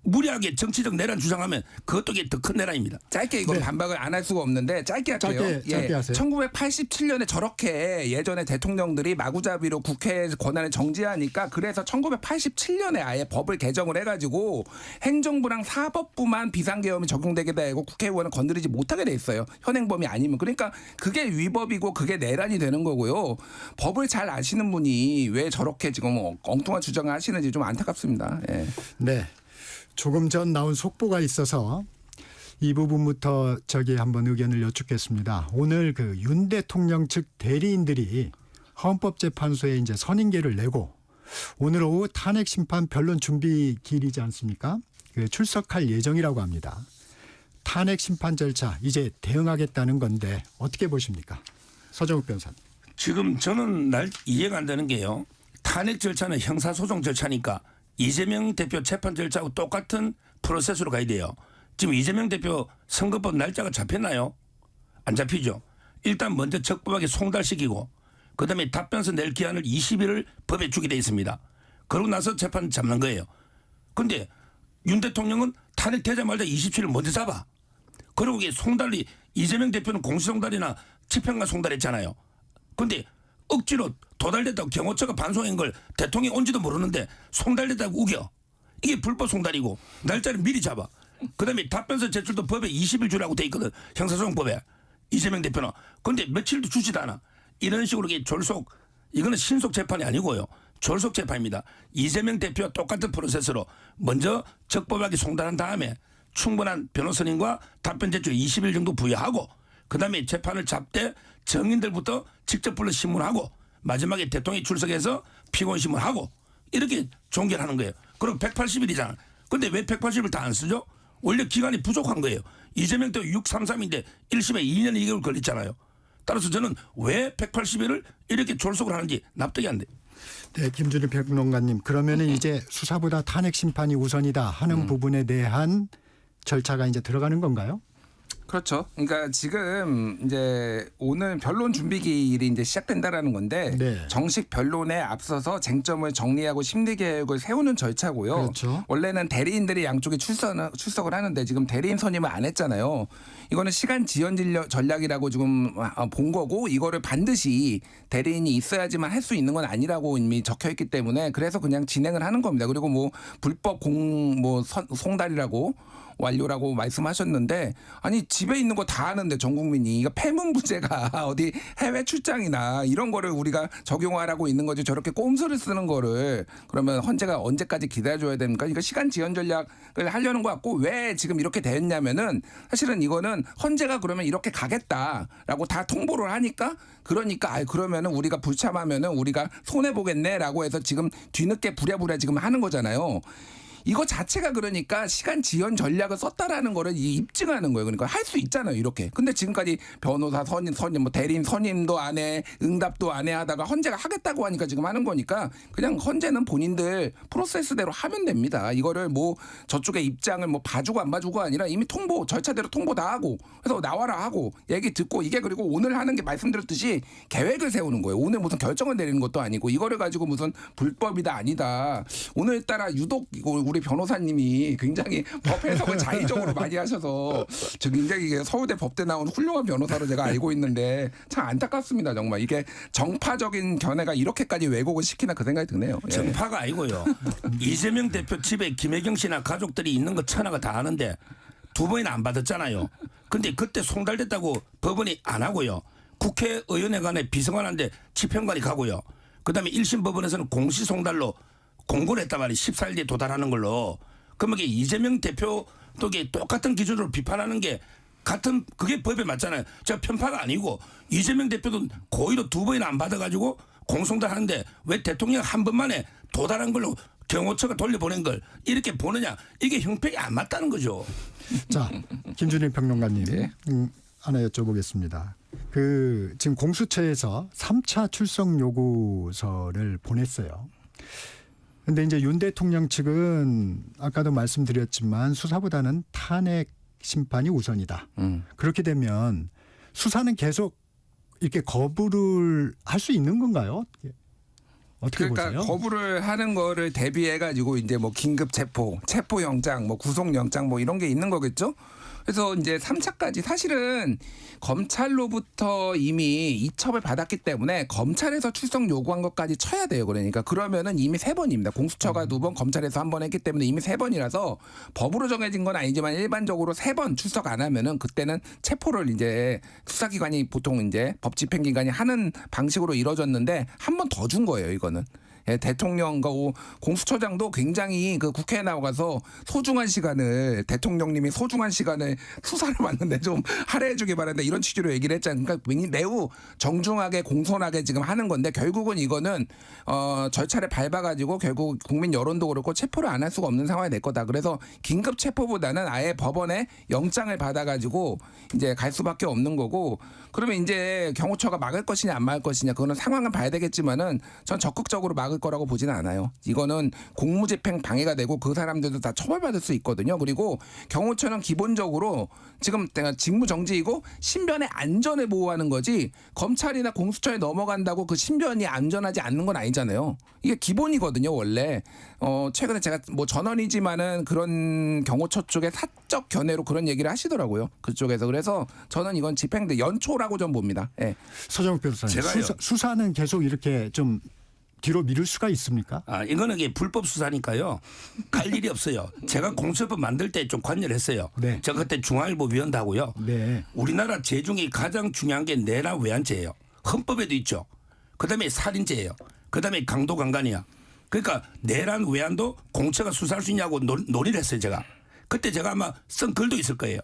무리하게 정치적 내란 주장하면 그것도 더 큰 내란입니다. 짧게 이거 반박을 안 할 수가 없는데 짧게 할게요. 짧게 하세요. 1987년에 저렇게 예전에 대통령들이 마구잡이로 국회 권한을 정지하니까 그래서 1987년에 아예 법을 개정을 해가지고 행정부랑 사법부만 비상계엄이 적용되게 되고 국회의원은 건드리지 못하게 돼 있어요. 현행범이 아니면. 그러니까 그게 위법이고 그게 내란이 되는 거고요. 법을 잘 아시는 분이 왜 저렇게 지금 엉뚱한 주장을 하시는지 좀 안타깝습니다. 예. 네. 조금 전 나온 속보가 있어서 이 부분부터 한번 의견을 여쭙겠습니다. 오늘 그 윤 대통령 측 대리인들이 헌법재판소에 이제 선임계를 내고 오늘 오후 탄핵 심판 변론 준비 기일이지 않습니까? 출석할 예정이라고 합니다. 탄핵 심판 절차 이제 대응하겠다는 건데 어떻게 보십니까? 서정욱 변호사님. 지금 저는 이해가 안 되는 게요. 탄핵 절차는 형사소송 절차니까 이재명 대표 재판 절차하고 똑같은 프로세스로 가야 돼요. 지금 이재명 대표 선거법 날짜가 잡혔나요? 안 잡히죠. 일단 먼저 적법하게 송달시키고 그다음에 답변서 낼 기한을 20일을 법에 주게 돼 있습니다. 그러고 나서 재판 잡는 거예요. 그런데 윤 대통령은 탄핵되자마자 27일 먼저 잡아. 그리고 이게 송달이 이재명 대표는 공시송달이나 집행관 송달했잖아요. 그런데 억지로 도달됐다고 경호처가 반송한 걸 대통령이 온지도 모르는데 송달됐다고 우겨. 이게 불법 송달이고 날짜를 미리 잡아. 그다음에 답변서 제출도 법에 20일 주라고 돼 있거든. 형사소송법에. 이재명 대표는. 그런데 며칠도 주지도 않아. 이런 식으로 이게 졸속 이거는 신속 재판이 아니고요. 졸속 재판입니다. 이재명 대표와 똑같은 프로세스로 먼저 적법하게 송달한 다음에 충분한 변호사님과 답변 제출 20일 정도 부여하고 그다음에 재판을 잡되 정인들부터 직접 불러 신문하고 마지막에 대통령이 출석해서 피고인 신문하고 이렇게 종결하는 거예요. 그럼 180일이잖아. 근데 왜 180일 다 안 쓰죠? 원래 기간이 부족한 거예요. 이재명 때 633인데 1심에 2년 2개월 걸렸잖아요. 따라서 저는 왜 180일을 이렇게 졸속을 하는지 납득이 안 돼요. 네, 김준일 평론가님. 그러면은 이제 수사보다 탄핵 심판이 우선이다 하는 부분에 대한 절차가 이제 들어가는 건가요? 그렇죠. 그러니까 지금 이제 오늘 변론 준비기일이 이제 시작된다라는 건데 네. 정식 변론에 앞서서 쟁점을 정리하고 심리 계획을 세우는 절차고요. 그렇죠. 원래는 대리인들이 양쪽에 출석을 하는데 지금 대리인 선임을 안 했잖아요. 이거는 시간 지연 전략이라고 지금 본 거고 이거를 반드시 대리인이 있어야지만 할 수 있는 건 아니라고 이미 적혀 있기 때문에 그래서 그냥 진행을 하는 겁니다. 그리고 뭐 불법 송달이라고 완료라고 말씀하셨는데 아니 집에 있는 거 다 아는데 전 국민이 이거 폐문 부제가 어디 해외 출장이나 이런 거를 우리가 적용하라고 있는 거지 저렇게 꼼수를 쓰는 거를 그러면 헌재가 언제까지 기다려줘야 됩니까? 이거 시간 지연 전략을 하려는 것 같고 왜 지금 이렇게 됐냐면은 사실은 이거는 헌재가 그러면 이렇게 가겠다라고 다 통보를 하니까 그러니까 그러면은 우리가 불참하면은 우리가 손해 보겠네라고 해서 지금 뒤늦게 부랴부랴 지금 하는 거잖아요. 이거 자체가 그러니까 시간 지연 전략을 썼다라는 거를 입증하는 거예요. 그러니까 할 수 있잖아요. 이렇게. 근데 지금까지 변호사 선임, 뭐 대리인 선임도 안 해, 응답도 안 해 하다가 헌재가 하겠다고 하니까 지금 하는 거니까 그냥 헌재는 본인들 프로세스대로 하면 됩니다. 이거를 뭐 저쪽에 입장을 뭐 봐주고 안 봐주고가 아니라 이미 통보, 절차대로 통보 다 하고 그래서 나와라 하고 얘기 듣고 이게 그리고 오늘 하는 게 말씀드렸듯이 계획을 세우는 거예요. 오늘 무슨 결정을 내리는 것도 아니고 이거를 가지고 무슨 불법이다 아니다. 오늘따라 유독 우리 변호사님이 굉장히 법 해석을 자의적으로 많이 하셔서 저 굉장히 서울대 법대 나온 훌륭한 변호사로 제가 알고 있는데 참 안타깝습니다. 정말 이게 정파적인 견해가 이렇게까지 왜곡을 시키나 그 생각이 드네요. 예. 정파가 아니고요. 이재명 대표 집에 김혜경 씨나 가족들이 있는 거 천하가 다 아는데 2번이나 안 받았잖아요. 근데 그때 송달됐다고 법원이 안 하고요. 국회의원회관에 비서관한테 집행관이 가고요. 그다음에 1심 법원에서는 공시송달로 공고를 했단 말이에요. 14일 뒤에 도달하는 걸로. 그러면 이게 이재명 대표도 이게 똑같은 기준으로 비판하는 게 같은 그게 법에 맞잖아요. 제가 편파가 아니고 이재명 대표도 고의로 2번이나 안 받아가지고 공송달하는데 왜 대통령 한 번만에 도달한 걸로 경호처가 돌려보낸 걸 이렇게 보느냐. 이게 형평이 안 맞다는 거죠. 자, 김준일 평론가님 하나 여쭤보겠습니다. 지금 공수처에서 3차 출석 요구서를 보냈어요. 근데 이제 윤 대통령 측은 아까도 말씀드렸지만 수사보다는 탄핵 심판이 우선이다. 그렇게 되면 수사는 계속 이렇게 거부를 할 수 있는 건가요? 어떻게 그러니까 보세요? 거부를 하는 거를 대비해 가지고 이제 뭐 긴급 체포영장, 뭐 구속영장 뭐 이런 게 있는 거겠죠? 그래서 이제 3차까지 사실은 검찰로부터 이미 이첩을 받았기 때문에 검찰에서 출석 요구한 것까지 쳐야 돼요. 그러니까 그러면은 이미 3번입니다. 공수처가 2번, 검찰에서 1번 했기 때문에 이미 3번이라서 법으로 정해진 건 아니지만 일반적으로 3번 출석 안 하면은 그때는 체포를 이제 수사기관이 보통 이제 법집행기관이 하는 방식으로 이루어졌는데 한 번 더 준 거예요. 이거는. 예, 대통령과 공수처장도 굉장히 그 국회에 나와서 소중한 시간을 대통령님이 소중한 시간을 수사를 받는데 좀 할애해 주기 바란다 이런 취지로 얘기를 했잖아요. 그러니까 매우 정중하게 공손하게 지금 하는 건데 결국은 이거는 절차를 밟아가지고 결국 국민 여론도 그렇고 체포를 안 할 수가 없는 상황이 될 거다. 그래서 긴급 체포보다는 아예 법원에 영장을 받아가지고 이제 갈 수밖에 없는 거고 그러면 이제 경호처가 막을 것이냐 안 막을 것이냐 그거는 상황을 봐야 되겠지만은 전 적극적으로 막을 거라고 보지는 않아요. 이거는 공무집행 방해가 되고 그 사람들도 다 처벌받을 수 있거든요. 그리고 경호처는 기본적으로 지금 직무정지이고 신변의 안전을 보호하는 거지 검찰이나 공수처에 넘어간다고 그 신변이 안전하지 않는 건 아니잖아요. 이게 기본이거든요. 원래 최근에 제가 뭐 전원이지만은 그런 경호처 쪽에 사적 견해로 그런 얘기를 하시더라고요. 그쪽에서. 그래서 저는 이건 집행대 연초라고 좀 봅니다. 예. 서정욱 변호사님, 제가요. 수사는 계속 이렇게 좀 뒤로 미룰 수가 있습니까? 이거는 이게 불법 수사니까요. 갈 일이 없어요. 제가 공수처법 만들 때 좀 관여를 했어요. 네. 제가 그때 중앙일보 위원도 하고요. 네. 우리나라 죄 중에 가장 중요한 게 내란 외환죄예요. 헌법에도 있죠. 그다음에 살인죄예요. 그다음에 강도강간이야. 그러니까 내란 외환도 공처가 수사할 수 있냐고 논의를 했어요. 제가. 그때 제가 아마 쓴 글도 있을 거예요.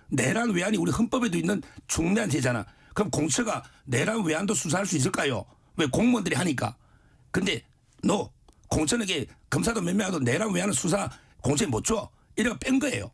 내란 외환이 우리 헌법에도 있는 중대한 죄잖아. 그럼 공처가 내란 외환도 수사할 수 있을까요? 왜 공무원들이 하니까. 근데 너 공천에게 검사도 몇 명하도 내란 외환은 수사 공천에 못 줘. 이래가 뺀 거예요.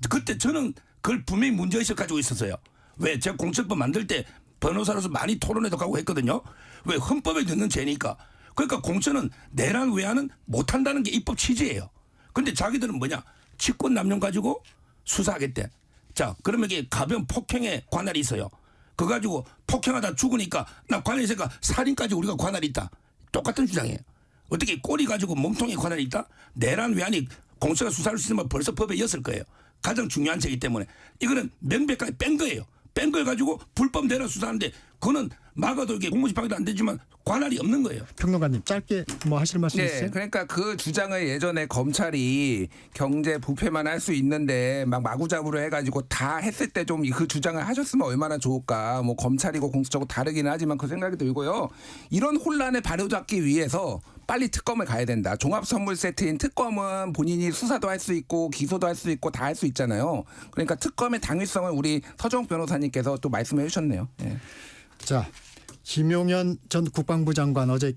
그때 저는 그걸 분명히 문제의식 가지고 있었어요. 왜 제가 공천법 만들 때 변호사로서 많이 토론회도 가고 했거든요. 왜 헌법에 넣는 죄니까. 그러니까 공천은 내란 외환은 못한다는 게 입법 취지예요. 근데 자기들은 뭐냐. 직권 남용 가지고 수사하겠대. 자, 그러면 이게 가벼운 폭행에 관할이 있어요. 그거 가지고 폭행하다 죽으니까 나 관할이 있으니까 살인까지 우리가 관할이 있다. 똑같은 주장이에요. 어떻게 꼬리 가지고 몸통에 관할이 있다? 내란 외환이 공수처가 수사할 수 있으면 벌써 법에 였을 거예요. 가장 중요한 죄이기 때문에 이거는 명백하게 뺀 거예요. 뺀 걸 가지고 불법 내란 수사하는데 그거는 막아도 이게 공무집행도 안 되지만 관할이 없는 거예요. 평론가님 짧게 뭐 하실 말씀 네, 있으세요? 그러니까 그 주장을 예전에 검찰이 경제 부패만 할 수 있는데 막 마구잡이로 해가지고 다 했을 때 좀 그 주장을 하셨으면 얼마나 좋을까. 뭐 검찰이고 공수처고 다르기는 하지만 그 생각이 들고요. 이런 혼란을 바로잡기 위해서 빨리 특검을 가야 된다. 종합 선물 세트인 특검은 본인이 수사도 할 수 있고 기소도 할 수 있고 다 할 수 있잖아요. 그러니까 특검의 당위성을 우리 서정욱 변호사님께서 또 말씀해 주셨네요. 예. 자, 김용현 전 국방부 장관 어제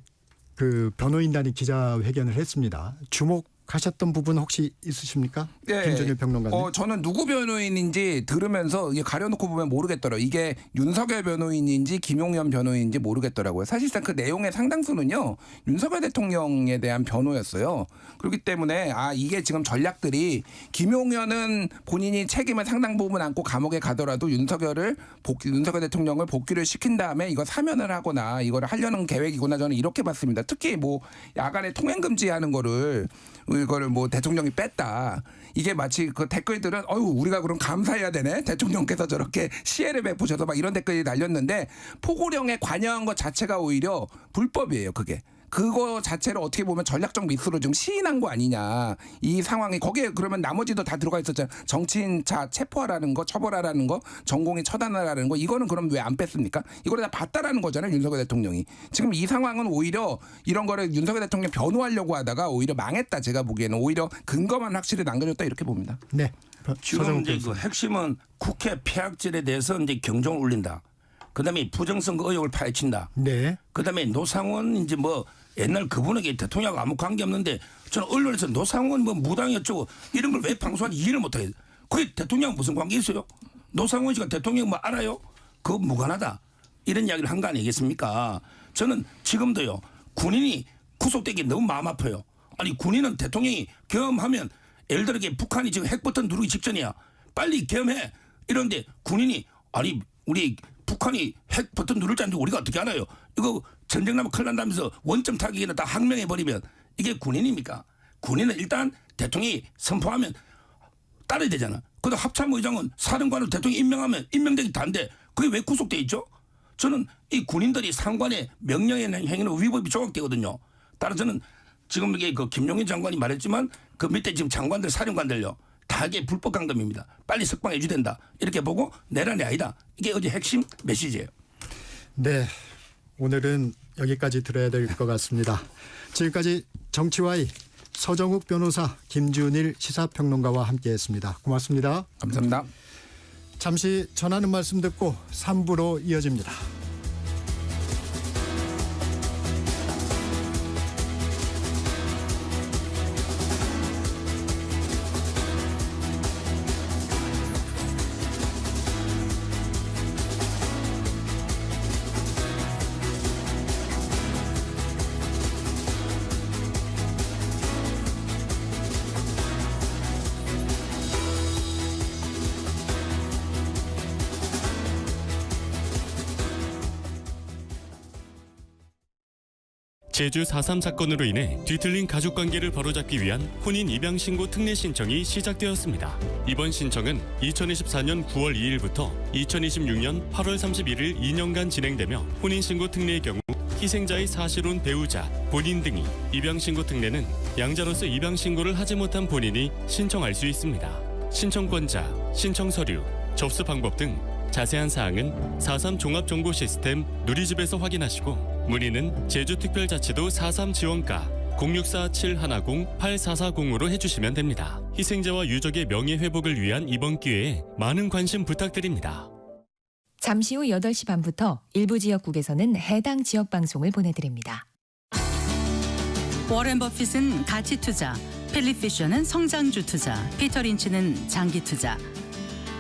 그 변호인단이 기자회견을 했습니다. 주목하셨던 부분 혹시 있으십니까? 김준일 평론가님. 저는 누구 변호인인지 들으면서 이게 가려놓고 보면 모르겠더라고요. 이게 윤석열 변호인인지 김용현 변호인인지 모르겠더라고요. 사실상 그 내용의 상당수는요. 윤석열 대통령에 대한 변호였어요. 그렇기 때문에 이게 지금 전략들이 김용현은 본인이 책임을 상당 부분 안고 감옥에 가더라도 윤석열 대통령을 복귀를 시킨 다음에 이거 사면을 하거나 이거를 하려는 계획이구나 저는 이렇게 봤습니다. 특히 뭐 야간에 통행 금지하는 이거를 뭐 대통령이 뺐다. 이게 마치 그 댓글들은 우리가 그럼 감사해야 되네. 대통령께서 저렇게 시혜를 베푸셔서 막 이런 댓글이 달렸는데 포고령에 관여한 것 자체가 오히려 불법이에요. 그거 자체를 어떻게 보면 전략적 미스로 좀 시인한 거 아니냐. 이 상황이 거기에 그러면 나머지도 다 들어가 있었잖아요. 정치인 체포하라는 거, 처벌하라는 거, 전공의 처단하라는 거. 이거는 그럼 왜 안 뺐습니까? 이걸 다 봤다라는 거잖아요. 윤석열 대통령이. 지금 이 상황은 오히려 이런 거를 윤석열 대통령 변호하려고 하다가 오히려 망했다. 제가 보기에는 오히려 근거만 확실히 남겨줬다 이렇게 봅니다. 네. 지금 이제 그 핵심은 국회 폐악질에 대해서 이제 경종을 울린다. 그다음에 부정선거 의혹을 파헤친다. 네. 그다음에 노상원 이제 뭐 옛날 그분에게 대통령하고 아무 관계 없는데 저는 언론에서 노상원 뭐 무당이 어쩌고 이런 걸 왜 방송하는지 이해를 못하겠어요. 그게 대통령하고 무슨 관계 있어요? 노상원 씨가 대통령 뭐 알아요? 그거 무관하다. 이런 이야기를 한 거 아니겠습니까? 저는 지금도요. 군인이 구속되기 너무 마음 아파요. 아니 군인은 대통령이 계엄하면 예를 들어 북한이 지금 핵버튼 누르기 직전이야. 빨리 계엄해. 이런데 군인이 아니 우리 북한이 핵 버튼 누를 줄 아는데 우리가 어떻게 알아요? 이거 전쟁 나면 큰일 난다면서 원점 타격이나 다 항명해버리면 이게 군인입니까? 군인은 일단 대통령이 선포하면 따라야 되잖아. 그래도 합참의장은 사령관을 대통령이 임명하면 임명되기 다인데 그게 왜 구속돼 있죠? 저는 이 군인들이 상관의 명령의 행위는 위법이 조각되거든요. 따라서 저는 지금 이게 그 김용현 장관이 말했지만 그 밑에 지금 장관들 사령관들요. 다 이게 불법 강금입니다. 빨리 석방해 줘야 된다. 이렇게 보고 내란이 아니다. 이게 어제 핵심 메시지예요. 네. 오늘은 여기까지 들어야 될 것 같습니다. 지금까지 정치와의 서정욱 변호사, 김준일 시사평론가와 함께했습니다. 고맙습니다. 감사합니다. 잠시 전하는 말씀 듣고 3부로 이어집니다. 제주 4.3 사건으로 인해 뒤틀린 가족관계를 바로잡기 위한 혼인 입양신고 특례 신청이 시작되었습니다. 이번 신청은 2024년 9월 2일부터 2026년 8월 31일 2년간 진행되며 혼인신고 특례의 경우 희생자의 사실혼 배우자, 본인 등이 입양신고 특례는 양자로서 입양신고를 하지 못한 본인이 신청할 수 있습니다. 신청권자, 신청서류, 접수 방법 등 자세한 사항은 4.3 종합정보시스템 누리집에서 확인하시고 문의는 제주특별자치도 4.3 지원과 064-710-8440으로 해주시면 됩니다. 희생자와 유족의 명예회복을 위한 이번 기회에 많은 관심 부탁드립니다. 잠시 후 8시 반부터 일부 지역국에서는 해당 지역 방송을 보내드립니다. 워렌 버핏은 가치 투자, 필립 피셔는 성장주 투자, 피터 린치는 장기 투자.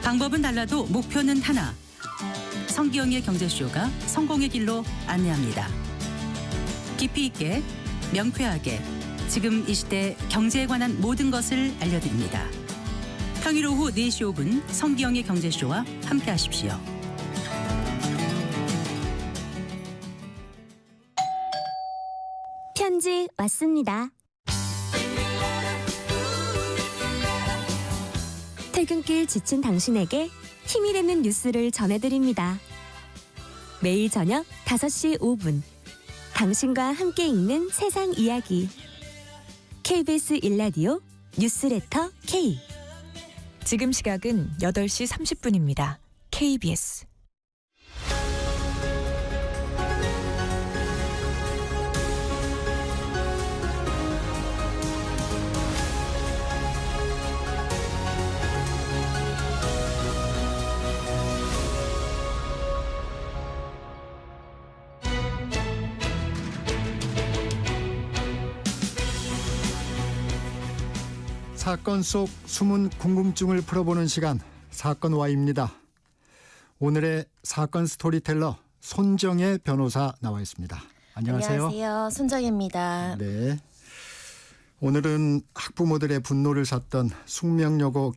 방법은 달라도 목표는 하나. 성기영의 경제쇼가 성공의 길로 안내합니다. 깊이 있게, 명쾌하게, 지금 이 시대 경제에 관한 모든 것을 알려드립니다. 평일 오후 4시 5분 성기영의 경제쇼와 함께하십시오. 편지 왔습니다. 퇴근길 지친 당신에게 힘이 되는 뉴스를 전해드립니다. 매일 저녁 5시 5분 당신과 함께 읽는 세상 이야기 KBS 1라디오 뉴스레터 K. 지금 시각은 8시 30분입니다. KBS 사건 속 숨은 궁금증을 풀어보는 시간, 사건 Y입니다. 오늘의 사건 스토리텔러 손정혜 변호사 나와 있습니다. 안녕하세요. 안녕하세요. 손정혜입니다. 네. 오늘은 학부모들의 분노를 샀던 숙명여고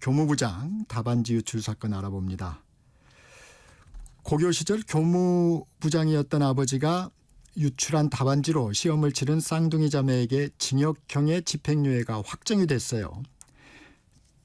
교무부장 답안지 유출 사건 알아봅니다. 고교 시절 교무부장이었던 아버지가 유출한 답안지로 시험을 치른 쌍둥이 자매에게 징역형의 집행유예가 확정이 됐어요.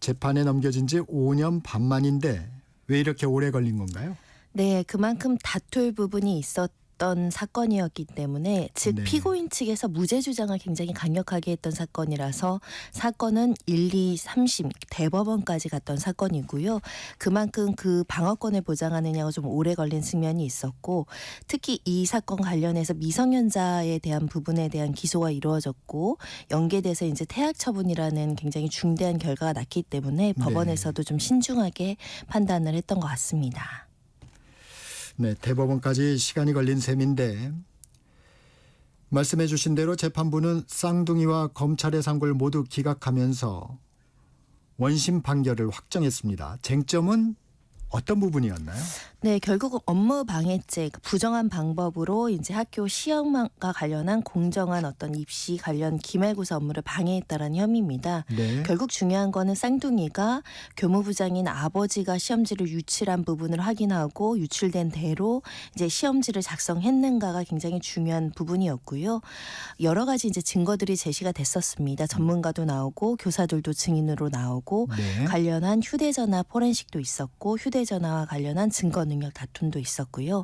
재판에 넘겨진 지 5년 반 만인데 왜 이렇게 오래 걸린 건가요? 네, 그만큼 다툴 부분이 있었던 사건이었기 때문에 즉 네. 피고인 측에서 무죄 주장을 굉장히 강력하게 했던 사건이라서 사건은 1, 2, 3심 대법원까지 갔던 사건이고요. 그만큼 그 방어권을 보장하느냐가 좀 오래 걸린 측면이 있었고 특히 이 사건 관련해서 미성년자에 대한 부분에 대한 기소가 이루어졌고 연계돼서 이제 퇴학 처분이라는 굉장히 중대한 결과가 났기 때문에 법원에서도 좀 신중하게 판단을 했던 것 같습니다. 네, 대법원까지 시간이 걸린 셈인데 말씀해 주신 대로 재판부는 쌍둥이와 검찰의 상고를 모두 기각하면서 원심 판결을 확정했습니다. 쟁점은 어떤 부분이었나요? 네, 결국은 업무 방해죄, 부정한 방법으로 이제 학교 시험과 관련한 공정한 어떤 입시 관련 기말고사 업무를 방해했다라는 혐의입니다. 네. 결국 중요한 거는 쌍둥이가 교무부장인 아버지가 시험지를 유출한 부분을 확인하고 유출된 대로 이제 시험지를 작성했는가가 굉장히 중요한 부분이었고요. 여러 가지 이제 증거들이 제시가 됐었습니다. 전문가도 나오고 교사들도 증인으로 나오고 네. 관련한 휴대전화 포렌식도 있었고 휴대전화와 관련한 증거 능력 다툼도 있었고요.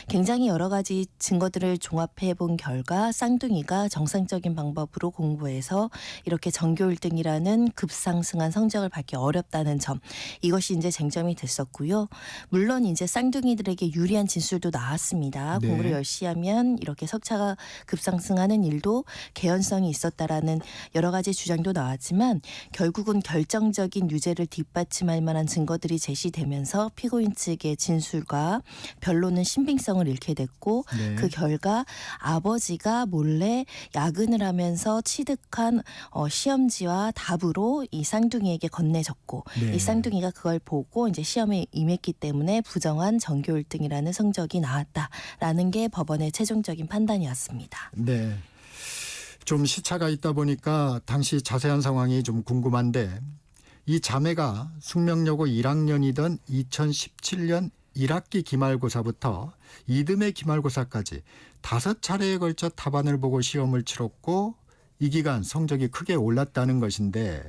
굉장히 여러 가지 증거들을 종합해 본 결과 쌍둥이가 정상적인 방법으로 공부해서 이렇게 전교 1등이라는 급상승한 성적을 받기 어렵다는 점, 이것이 이제 쟁점이 됐었고요. 물론 이제 쌍둥이들에게 유리한 진술도 나왔습니다. 네. 공부를 열심히 하면 이렇게 석차가 급상승하는 일도 개연성이 있었다라는 여러 가지 주장도 나왔지만 결국은 결정적인 유죄를 뒷받침할 만한 증거들이 제시되면서 피고인 측의 진술과 변론은 신빙성을 잃게 됐고 네. 그 결과 아버지가 몰래 야근을 하면서 취득한 시험지와 답으로 이 쌍둥이에게 건네줬고 네. 이 쌍둥이가 그걸 보고 이제 시험에 임했기 때문에 부정한 전교 1등이라는 성적이 나왔다라는 게 법원의 최종적인 판단이었습니다. 네. 좀 시차가 있다 보니까 당시 자세한 상황이 좀 궁금한데 이 자매가 숙명여고 1학년이던 2017년 1학기 기말고사부터 이듬해 기말고사까지 5차례에 걸쳐 답안을 보고 시험을 치렀고 이 기간 성적이 크게 올랐다는 것인데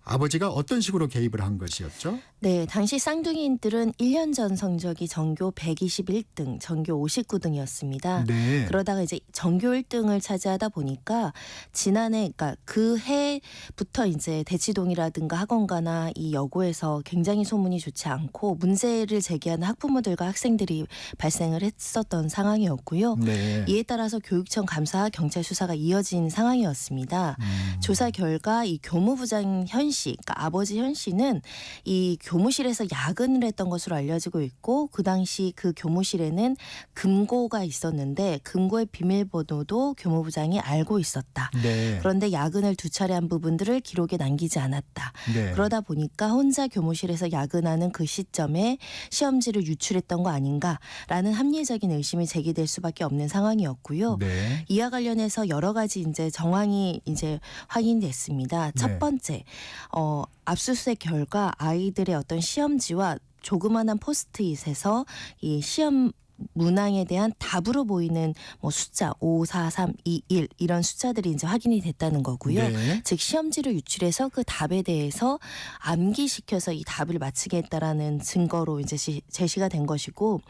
아버지가 어떤 식으로 개입을 한 것이었죠? 네, 당시 쌍둥이들은 1년 전 성적이 전교 121등, 전교 59등이었습니다. 네. 그러다가 이제 전교 1등을 차지하다 보니까 지난해, 그러니까 그 해부터 이제 대치동이라든가 학원가나 이 여고에서 굉장히 소문이 좋지 않고 문제를 제기하는 학부모들과 학생들이 발생을 했었던 상황이었고요. 네. 이에 따라서 교육청 감사와 경찰 수사가 이어진 상황이었습니다. 조사 결과 이 교무부장 현 씨, 그러니까 아버지 현 씨는 이 교무실에서 야근을 했던 것으로 알려지고 있고 그 당시 그 교무실에는 금고가 있었는데 금고의 비밀번호도 교무부장이 알고 있었다. 네. 그런데 야근을 2차례 한 부분들을 기록에 남기지 않았다. 네. 그러다 보니까 혼자 교무실에서 야근하는 그 시점에 시험지를 유출했던 거 아닌가라는 합리적인 의심이 제기될 수밖에 없는 상황이었고요. 네. 이와 관련해서 여러 가지 이제 정황이 이제 확인됐습니다. 첫 번째, 압수수색 결과 아이들의 어떤 시험지와 조그만한 포스트잇에서 이 시험 문항에 대한 답으로 보이는 뭐 숫자 5, 4, 3, 2, 1 이런 숫자들이 이제 확인이 됐다는 거고요. 네. 즉 시험지를 유출해서 그 답에 대해서 암기시켜서 이 답을 맞히게 했다라는 증거로 이제 제시가 된 것이고,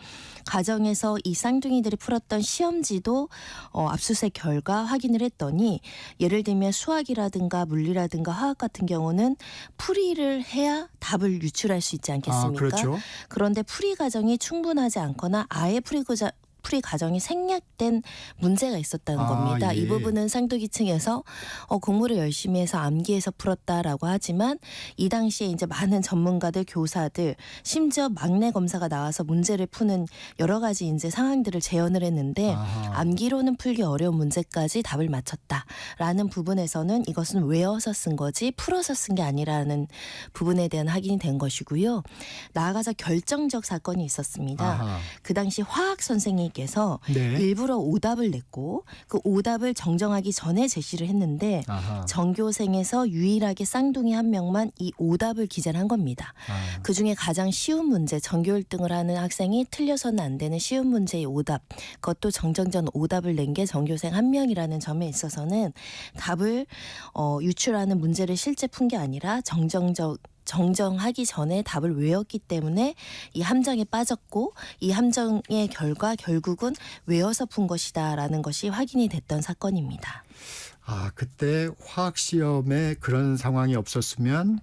가정에서 이 쌍둥이들이 풀었던 시험지도 압수수색 결과 확인을 했더니, 예를 들면 수학이라든가 물리라든가 화학 같은 경우는 풀이를 해야 답을 유출할 수 있지 않겠습니까? 그렇죠. 그런데 풀이 과정이 충분하지 않거나 아예 풀이 과정이 생략된 문제가 있었다는 겁니다. 예. 이 부분은 쌍둥이 층에서 공부를 열심히 해서 암기해서 풀었다라고 하지만, 이 당시에 이제 많은 전문가들, 교사들, 심지어 막내 검사가 나와서 문제를 푸는 여러 가지 이제 상황들을 재현을 했는데, 암기로는 풀기 어려운 문제까지 답을 맞췄다라는 부분에서는 이것은 외워서 쓴 거지 풀어서 쓴 게 아니라는 부분에 대한 확인이 된 것이고요. 나아가서 결정적 사건이 있었습니다. 그 당시 화학 선생님께서 네. 일부러 오답을 냈고 그 오답을 정정하기 전에 제시를 했는데, 전교생에서 유일하게 쌍둥이 한 명만 이 오답을 기재를 한 겁니다. 그중에 가장 쉬운 문제, 전교 1등을 하는 학생이 틀려서는 안 되는 쉬운 문제의 오답, 그것도 정정전 오답을 낸 게 전교생 한 명이라는 점에 있어서는 답을 유출하는 문제를 실제 푼 게 아니라 정정하기 전에 답을 외웠기 때문에 이 함정에 빠졌고, 이 함정의 결과 결국은 외워서 푼 것이다라는 것이 확인이 됐던 사건입니다. 그때 화학 시험에 그런 상황이 없었으면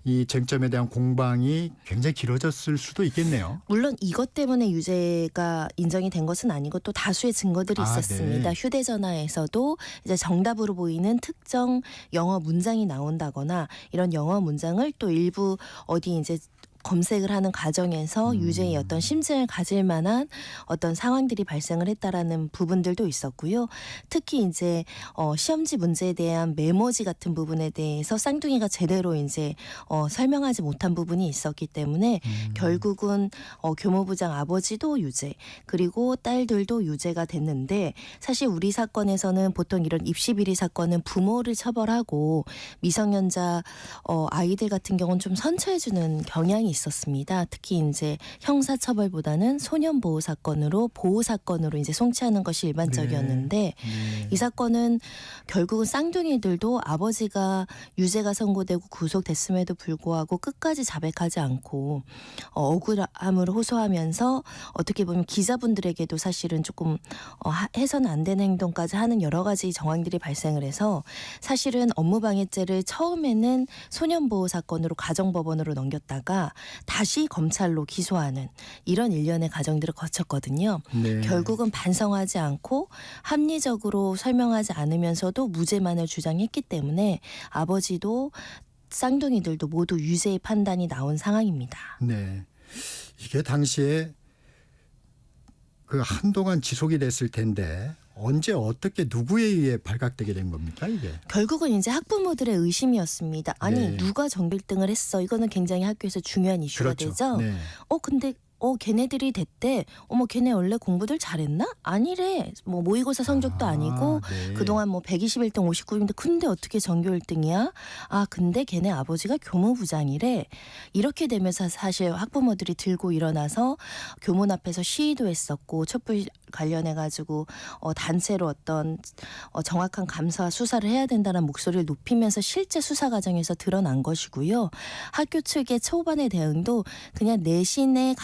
이 쟁점에 대한 공방이 굉장히 길어졌을 수도 있겠네요. 물론 이것 때문에 유죄가 인정이 된 것은 아니고 또 다수의 증거들이 있었습니다. 네. 휴대전화에서도 이제 정답으로 보이는 특정 영어 문장이 나온다거나, 이런 영어 문장을 또 일부 어디 이제 검색을 하는 과정에서 유죄의 어떤 심증을 가질 만한 어떤 상황들이 발생을 했다라는 부분들도 있었고요. 특히 이제 시험지 문제에 대한 메모지 같은 부분에 대해서 쌍둥이가 제대로 이제 설명하지 못한 부분이 있었기 때문에 결국은 교무부장 아버지도 유죄, 그리고 딸들도 유죄가 됐는데, 사실 우리 사건에서는 보통 이런 입시비리 사건은 부모를 처벌하고 미성년자 아이들 같은 경우는 좀 선처해주는 경향이 있었습니다. 특히 이제 형사처벌보다는 소년보호 사건으로 이제 송치하는 것이 일반적이었는데, 이 사건은 결국은 쌍둥이들도 아버지가 유죄가 선고되고 구속됐음에도 불구하고 끝까지 자백하지 않고 억울함을 호소하면서 어떻게 보면 기자분들에게도 사실은 조금 해서는 안 되는 행동까지 하는 여러 가지 정황들이 발생을 해서, 사실은 업무방해죄를 처음에는 소년보호 사건으로 가정법원으로 넘겼다가 다시 검찰로 기소하는 이런 일련의 과정들을 거쳤거든요. 네. 결국은 반성하지 않고 합리적으로 설명하지 않으면서도 무죄만을 주장했기 때문에 아버지도 쌍둥이들도 모두 유죄의 판단이 나온 상황입니다. 네. 이게 당시에 그 한동안 지속이 됐을 텐데 언제 어떻게 누구에 의해 발각되게 된 겁니까 이게? 결국은 이제 학부모들의 의심이었습니다. 아니 네. 누가 전교 1등을 했어? 이거는 굉장히 학교에서 중요한 이슈가 그렇죠. 되죠. 네. 근데 걔네들이 됐대. 걔네 원래 공부들 잘했나? 아니래. 뭐 모의고사 성적도 아니고 네. 그동안 뭐 121등 59인데 근데 어떻게 전교 1등이야? 근데 걔네 아버지가 교무부장이래. 이렇게 되면서 사실 학부모들이 들고 일어나서 교문 앞에서 시위도 했었고, 촛불 관련해가지고 단체로 어떤 정확한 감사와 수사를 해야 된다는 목소리를 높이면서 실제 수사 과정에서 드러난 것이고요. 학교 측의 초반의 대응도 그냥 내신의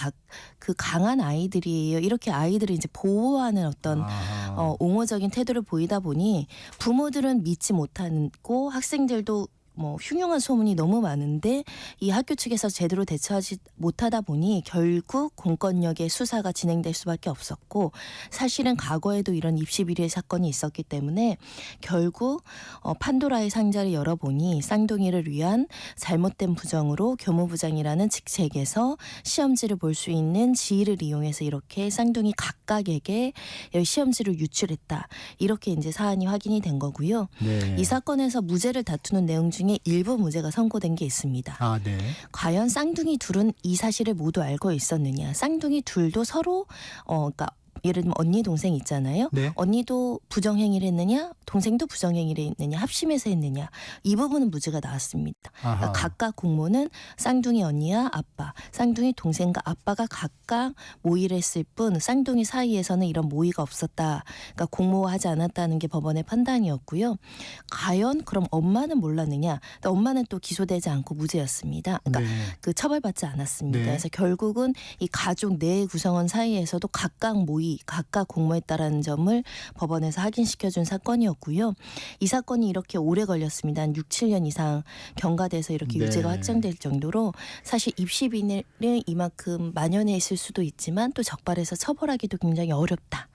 그 강한 아이들이에요. 이렇게 아이들을 이제 보호하는 어떤 옹호적인 태도를 보이다 보니 부모들은 믿지 못하고 학생들도 뭐 흉흉한 소문이 너무 많은데 이 학교 측에서 제대로 대처하지 못하다 보니 결국 공권력의 수사가 진행될 수밖에 없었고, 사실은 과거에도 이런 입시비리 사건이 있었기 때문에 결국 판도라의 상자를 열어보니 쌍둥이를 위한 잘못된 부정으로 교무부장이라는 직책에서 시험지를 볼 수 있는 지위를 이용해서 이렇게 쌍둥이 각각에게 시험지를 유출했다. 이렇게 이제 사안이 확인이 된 거고요. 네. 이 사건에서 무죄를 다투는 내용 중에 일부 무죄가 선고된 게 있습니다. 네. 과연 쌍둥이 둘은 이 사실을 모두 알고 있었느냐? 쌍둥이 둘도 서로 그러니까 예를 들면 언니 동생 있잖아요. 네. 언니도 부정행위를 했느냐, 동생도 부정행위를 했느냐, 합심해서 했느냐, 이 부분은 무죄가 나왔습니다. 그러니까 각각 공모는 쌍둥이 언니와 아빠, 쌍둥이 동생과 아빠가 각각 모의를 했을 뿐 쌍둥이 사이에서는 이런 모의가 없었다. 그러니까 공모하지 않았다는 게 법원의 판단이었고요. 과연 그럼 엄마는 몰랐느냐? 엄마는 또 기소되지 않고 무죄였습니다. 그러니까 그 처벌받지 않았습니다. 네. 그래서 결국은 이 가족 내 구성원 사이에서도 각각 모의, 각각 공모했다라는 점을 법원에서 확인시켜준 사건이었고요. 이 사건이 이렇게 오래 걸렸습니다. 한 6, 7년 이상 경과돼서 이렇게 네. 유죄가 확정될 정도로 사실 입시비는 이만큼 만연해 있을 수도 있지만 또 적발해서 처벌하기도 굉장히 어렵다.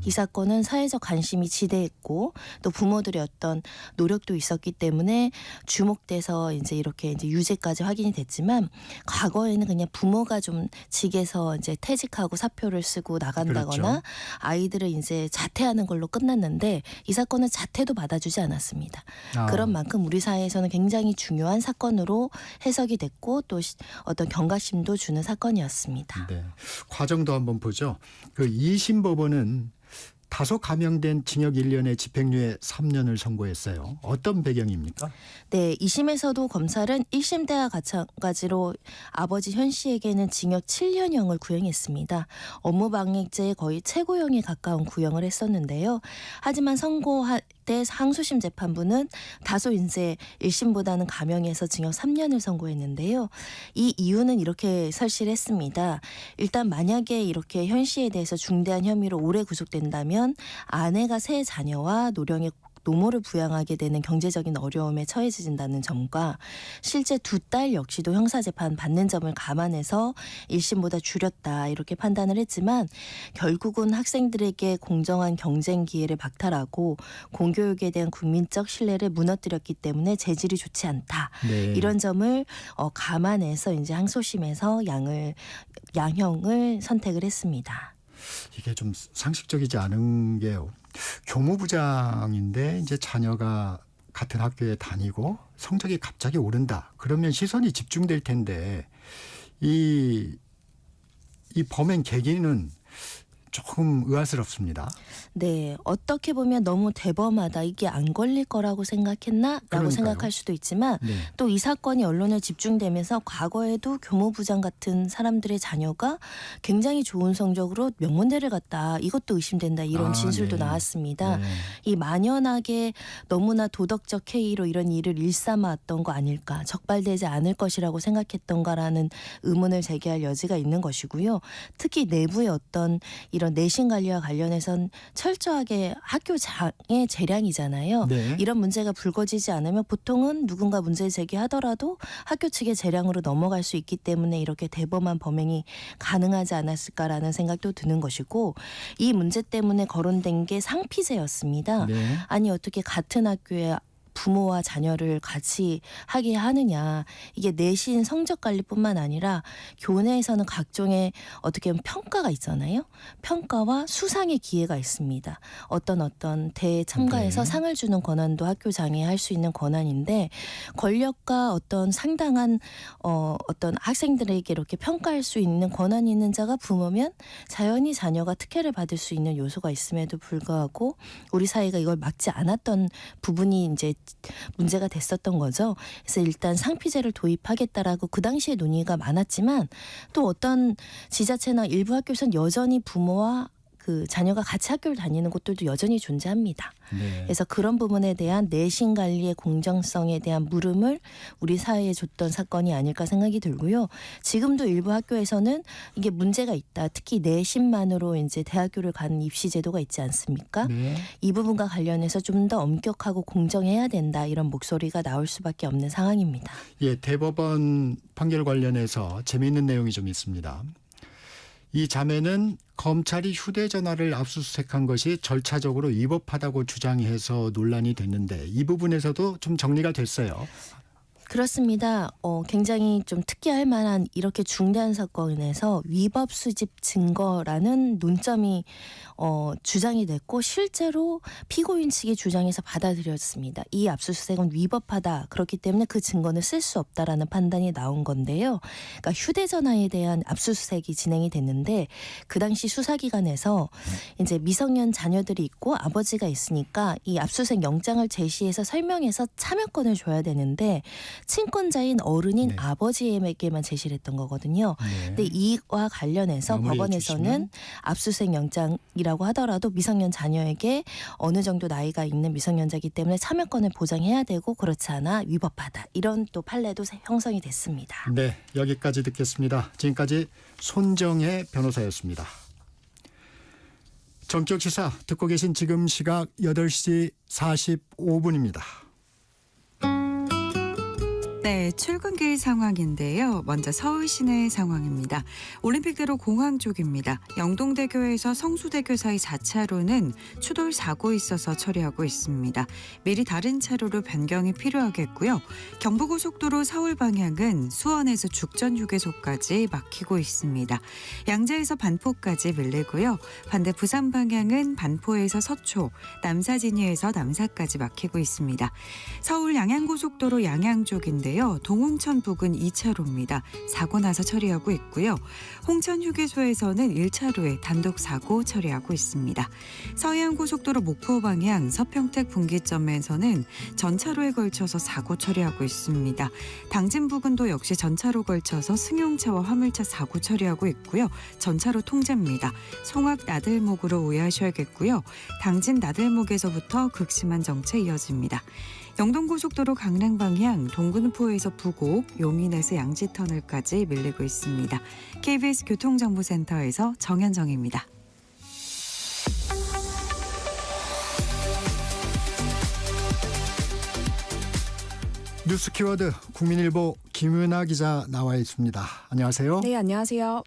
이 사건은 사회적 관심이 지대했고 또 부모들의 어떤 노력도 있었기 때문에 주목돼서 이제 이렇게 이제 유죄까지 확인이 됐지만 과거에는 그냥 부모가 좀 직에서 이제 퇴직하고 사표를 쓰고 나간다거나 그렇죠. 아이들을 이제 자퇴하는 걸로 끝났는데 이 사건은 자퇴도 받아주지 않았습니다. 그런 만큼 우리 사회에서는 굉장히 중요한 사건으로 해석이 됐고 또 어떤 경각심도 주는 사건이었습니다. 네. 과정도 한번 보죠. 그 2심 법원은 다소 감형된 징역 1년에 집행유예 3년을 선고했어요. 어떤 배경입니까? 네, 2심에서도 검찰은 1심 때와 마찬가지로 아버지 현 씨에게는 징역 7년형을 구형했습니다. 업무방해죄의 거의 최고형에 가까운 구형을 했었는데요. 하지만 선고할 때 항소심 재판부는 다소 이제 1심보다는 감형해서 징역 3년을 선고했는데요. 이 이유는 이렇게 설실했습니다. 일단 만약에 이렇게 현 씨에 대해서 중대한 혐의로 오래 구속된다면 아내가 새 자녀와 노령의 노모를 부양하게 되는 경제적인 어려움에 처해진다는 점과 실제 두 딸 역시도 형사재판 받는 점을 감안해서 1심보다 줄였다 이렇게 판단을 했지만 결국은 학생들에게 공정한 경쟁 기회를 박탈하고 공교육에 대한 국민적 신뢰를 무너뜨렸기 때문에 재질이 좋지 않다. 네. 이런 점을 감안해서 이제 항소심에서 양형을 선택을 했습니다. 이게 좀 상식적이지 않은 게요. 교무부장인데 이제 자녀가 같은 학교에 다니고 성적이 갑자기 오른다. 그러면 시선이 집중될 텐데 이 범행 계기는 조금 의아스럽습니다. 네, 어떻게 보면 너무 대범하다. 이게 안 걸릴 거라고 생각했나? 라고 그러니까요. 생각할 수도 있지만 네. 또 이 사건이 언론에 집중되면서 과거에도 교무부장 같은 사람들의 자녀가 굉장히 좋은 성적으로 명문대를 갔다. 이것도 의심된다. 이런 진술도 네. 나왔습니다. 네. 이 만연하게 너무나 도덕적 해이로 이런 일을 일삼아왔던 거 아닐까. 적발되지 않을 것이라고 생각했던가라는 의문을 제기할 여지가 있는 것이고요. 특히 내부의 어떤 이런 내신 관리와 관련해선 철저하게 학교장의 재량이잖아요. 네. 이런 문제가 불거지지 않으면 보통은 누군가 문제 제기하더라도 학교 측의 재량으로 넘어갈 수 있기 때문에 이렇게 대범한 범행이 가능하지 않았을까라는 생각도 드는 것이고 이 문제 때문에 거론된 게 상피제였습니다. 네. 아니 어떻게 같은 학교에 부모와 자녀를 같이 하게 하느냐. 이게 내신 성적 관리뿐만 아니라 교내에서는 각종의 어떻게 보면 평가가 있잖아요. 평가와 수상의 기회가 있습니다. 어떤 대회에 참가해서 네. 상을 주는 권한도 학교장이 할 수 있는 권한인데 권력과 어떤 상당한 어떤 학생들에게 이렇게 평가할 수 있는 권한이 있는 자가 부모면 자연히 자녀가 특혜를 받을 수 있는 요소가 있음에도 불구하고 우리 사회가 이걸 막지 않았던 부분이 이제 문제가 됐었던 거죠. 그래서 일단 상피제를 도입하겠다라고 그 당시에 논의가 많았지만 또 어떤 지자체나 일부 학교에서는 여전히 부모와 그 자녀가 같이 학교를 다니는 곳들도 여전히 존재합니다. 네. 그래서 그런 부분에 대한 내신 관리의 공정성에 대한 물음을 우리 사회에 줬던 사건이 아닐까 생각이 들고요. 지금도 일부 학교에서는 이게 문제가 있다. 특히 내신만으로 이제 대학교를 가는 입시 제도가 있지 않습니까? 네. 이 부분과 관련해서 좀 더 엄격하고 공정해야 된다. 이런 목소리가 나올 수밖에 없는 상황입니다. 예, 대법원 판결 관련해서 재미있는 내용이 좀 있습니다. 이 자매는 검찰이 휴대전화를 압수수색한 것이 절차적으로 위법하다고 주장해서 논란이 됐는데 이 부분에서도 좀 정리가 됐어요. 그렇습니다. 굉장히 좀 특이할 만한 이렇게 중대한 사건에서 위법 수집 증거라는 논점이 주장이 됐고 실제로 피고인 측의 주장에서 받아들여졌습니다. 이 압수수색은 위법하다. 그렇기 때문에 그 증거는 쓸 수 없다라는 판단이 나온 건데요. 그러니까 휴대전화에 대한 압수수색이 진행이 됐는데 그 당시 수사기관에서 이제 미성년 자녀들이 있고 아버지가 있으니까 이 압수수색 영장을 제시해서 설명해서 참여권을 줘야 되는데 친권자인 어른인 아버지에게만 제시를 했던 거거든요. 근데 이와 관련해서 법원에서는 압수수색 영장이라고 하더라도 미성년 자녀에게 어느 정도 나이가 있는 미성년자이기 때문에 참여권을 보장해야 되고 그렇지 않아 위법하다. 이런 또 판례도 형성이 됐습니다. 네, 여기까지 듣겠습니다. 지금까지 손정혜 변호사였습니다. 전격 시사 듣고 계신 지금 시각 8시 45분입니다. 네, 출근길 상황인데요. 먼저 서울 시내 상황입니다. 올림픽대로 공항 쪽입니다. 영동대교에서 성수대교 사이 4차로는 추돌 사고 있어서 처리하고 있습니다. 미리 다른 차로로 변경이 필요하겠고요. 경부고속도로 서울 방향은 수원에서 죽전휴게소까지 막히고 있습니다. 양재에서 반포까지 밀리고요. 반대 부산 방향은 반포에서 서초, 남사진이에서 남사까지 막히고 있습니다. 서울 양양고속도로 양양 쪽인데요. 동홍천 부근 2차로입니다. 사고 나서 처리하고 있고요. 홍천휴게소에서는 1차로에 단독 사고 처리하고 있습니다. 서해안고속도로 목포 방향 서평택 분기점에서는 전차로에 걸쳐서 사고 처리하고 있습니다. 당진 부근도 역시 전차로 걸쳐서 승용차와 화물차 사고 처리하고 있고요. 전차로 통제입니다. 송악 나들목으로 우회하셔야겠고요. 당진 나들목에서부터 극심한 정체 이어집니다. 영동고속도로 강릉 방향 동군포에서 부곡, 용인에서 양지터널까지 밀리고 있습니다. KBS 교통정보센터에서 정현정입니다. 뉴스 키워드 국민일보 김윤아 기자 나와 있습니다. 안녕하세요. 네, 안녕하세요.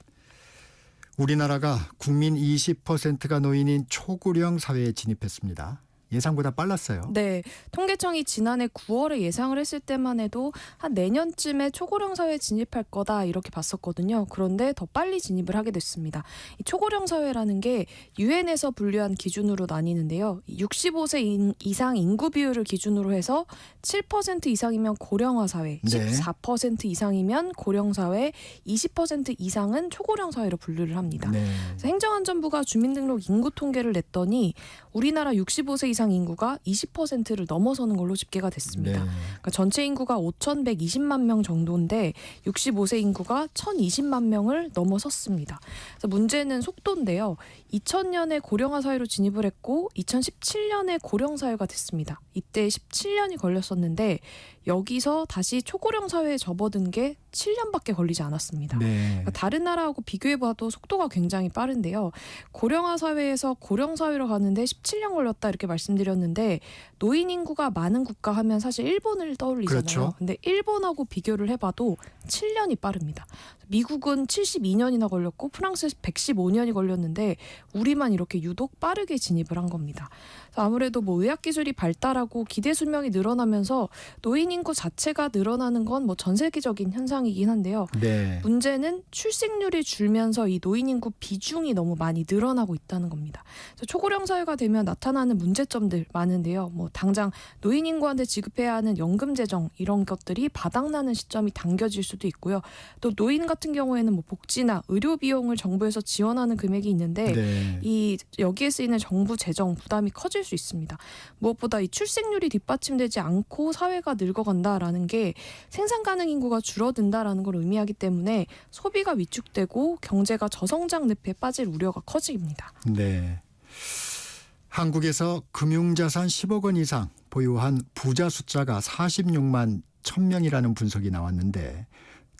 우리나라가 국민 20%가 노인인 초고령 사회에 진입했습니다. 예상보다 빨랐어요. 네, 통계청이 지난해 9월에 예상을 했을 때만 해도 한 내년쯤에 초고령 사회에 진입할 거다 이렇게 봤었거든요. 그런데 더 빨리 진입을 하게 됐습니다. 이 초고령 사회라는 게 유엔에서 분류한 기준으로 나뉘는데요. 65세 이상 인구 비율을 기준으로 해서 7% 이상이면 고령화 사회, 14% 이상이면 고령 사회, 20% 이상은 초고령 사회로 분류를 합니다. 그래서 행정안전부가 주민등록 인구 통계를 냈더니 우리나라 65세 이상 인구가 20%를 넘어서는 걸로 집계가 됐습니다. 그러니까 전체 인구가 5,120만 명 정도인데 65세 인구가 1,020만 명을 넘어섰습니다. 그래서 문제는 속도인데요. 2000년에 고령화 사회로 진입을 했고 2017년에 고령 사회가 됐습니다. 이때 17년이 걸렸었는데 여기서 다시 초고령 사회에 접어든 게 7년밖에 걸리지 않았습니다. 그러니까 다른 나라하고 비교해봐도 속도가 굉장히 빠른데요. 고령화 사회에서 고령 사회로 가는데 17년 걸렸다 이렇게 말씀드렸는데 노인 인구가 많은 국가 하면 사실 일본을 떠올리잖아요. 그렇죠. 근데 일본하고 비교를 해봐도 7년이 빠릅니다. 미국은 72년이나 걸렸고 프랑스에서 115년이 걸렸는데 우리만 이렇게 유독 빠르게 진입을 한 겁니다. 아무래도 의학기술이 발달하고 기대 수명이 늘어나면서 노인 인구 자체가 늘어나는 건 전 세계적인 현상이긴 한데요. 문제는 출생률이 줄면서 이 노인 인구 비중이 너무 많이 늘어나고 있다는 겁니다. 그래서 초고령 사회가 되면 나타나는 문제점들 많은데요. 당장 노인 인구한테 지급해야 하는 연금 재정 이런 것들이 바닥나는 시점이 당겨질 수도 있고요. 또 노인 같은 경우에는 복지나 의료 비용을 정부에서 지원하는 금액이 있는데 이 여기에 쓰이는 정부 재정 부담이 커질 수 있습니다. 무엇보다 이 출생률이 뒷받침되지 않고 사회가 늙어간다라는 게 생산 가능 인구가 줄어든다라는 걸 의미하기 때문에 소비가 위축되고 경제가 저성장 늪에 빠질 우려가 커집니다. 네. 한국에서 금융자산 10억 원 이상 보유한 부자 숫자가 46만 1,000명이라는 분석이 나왔는데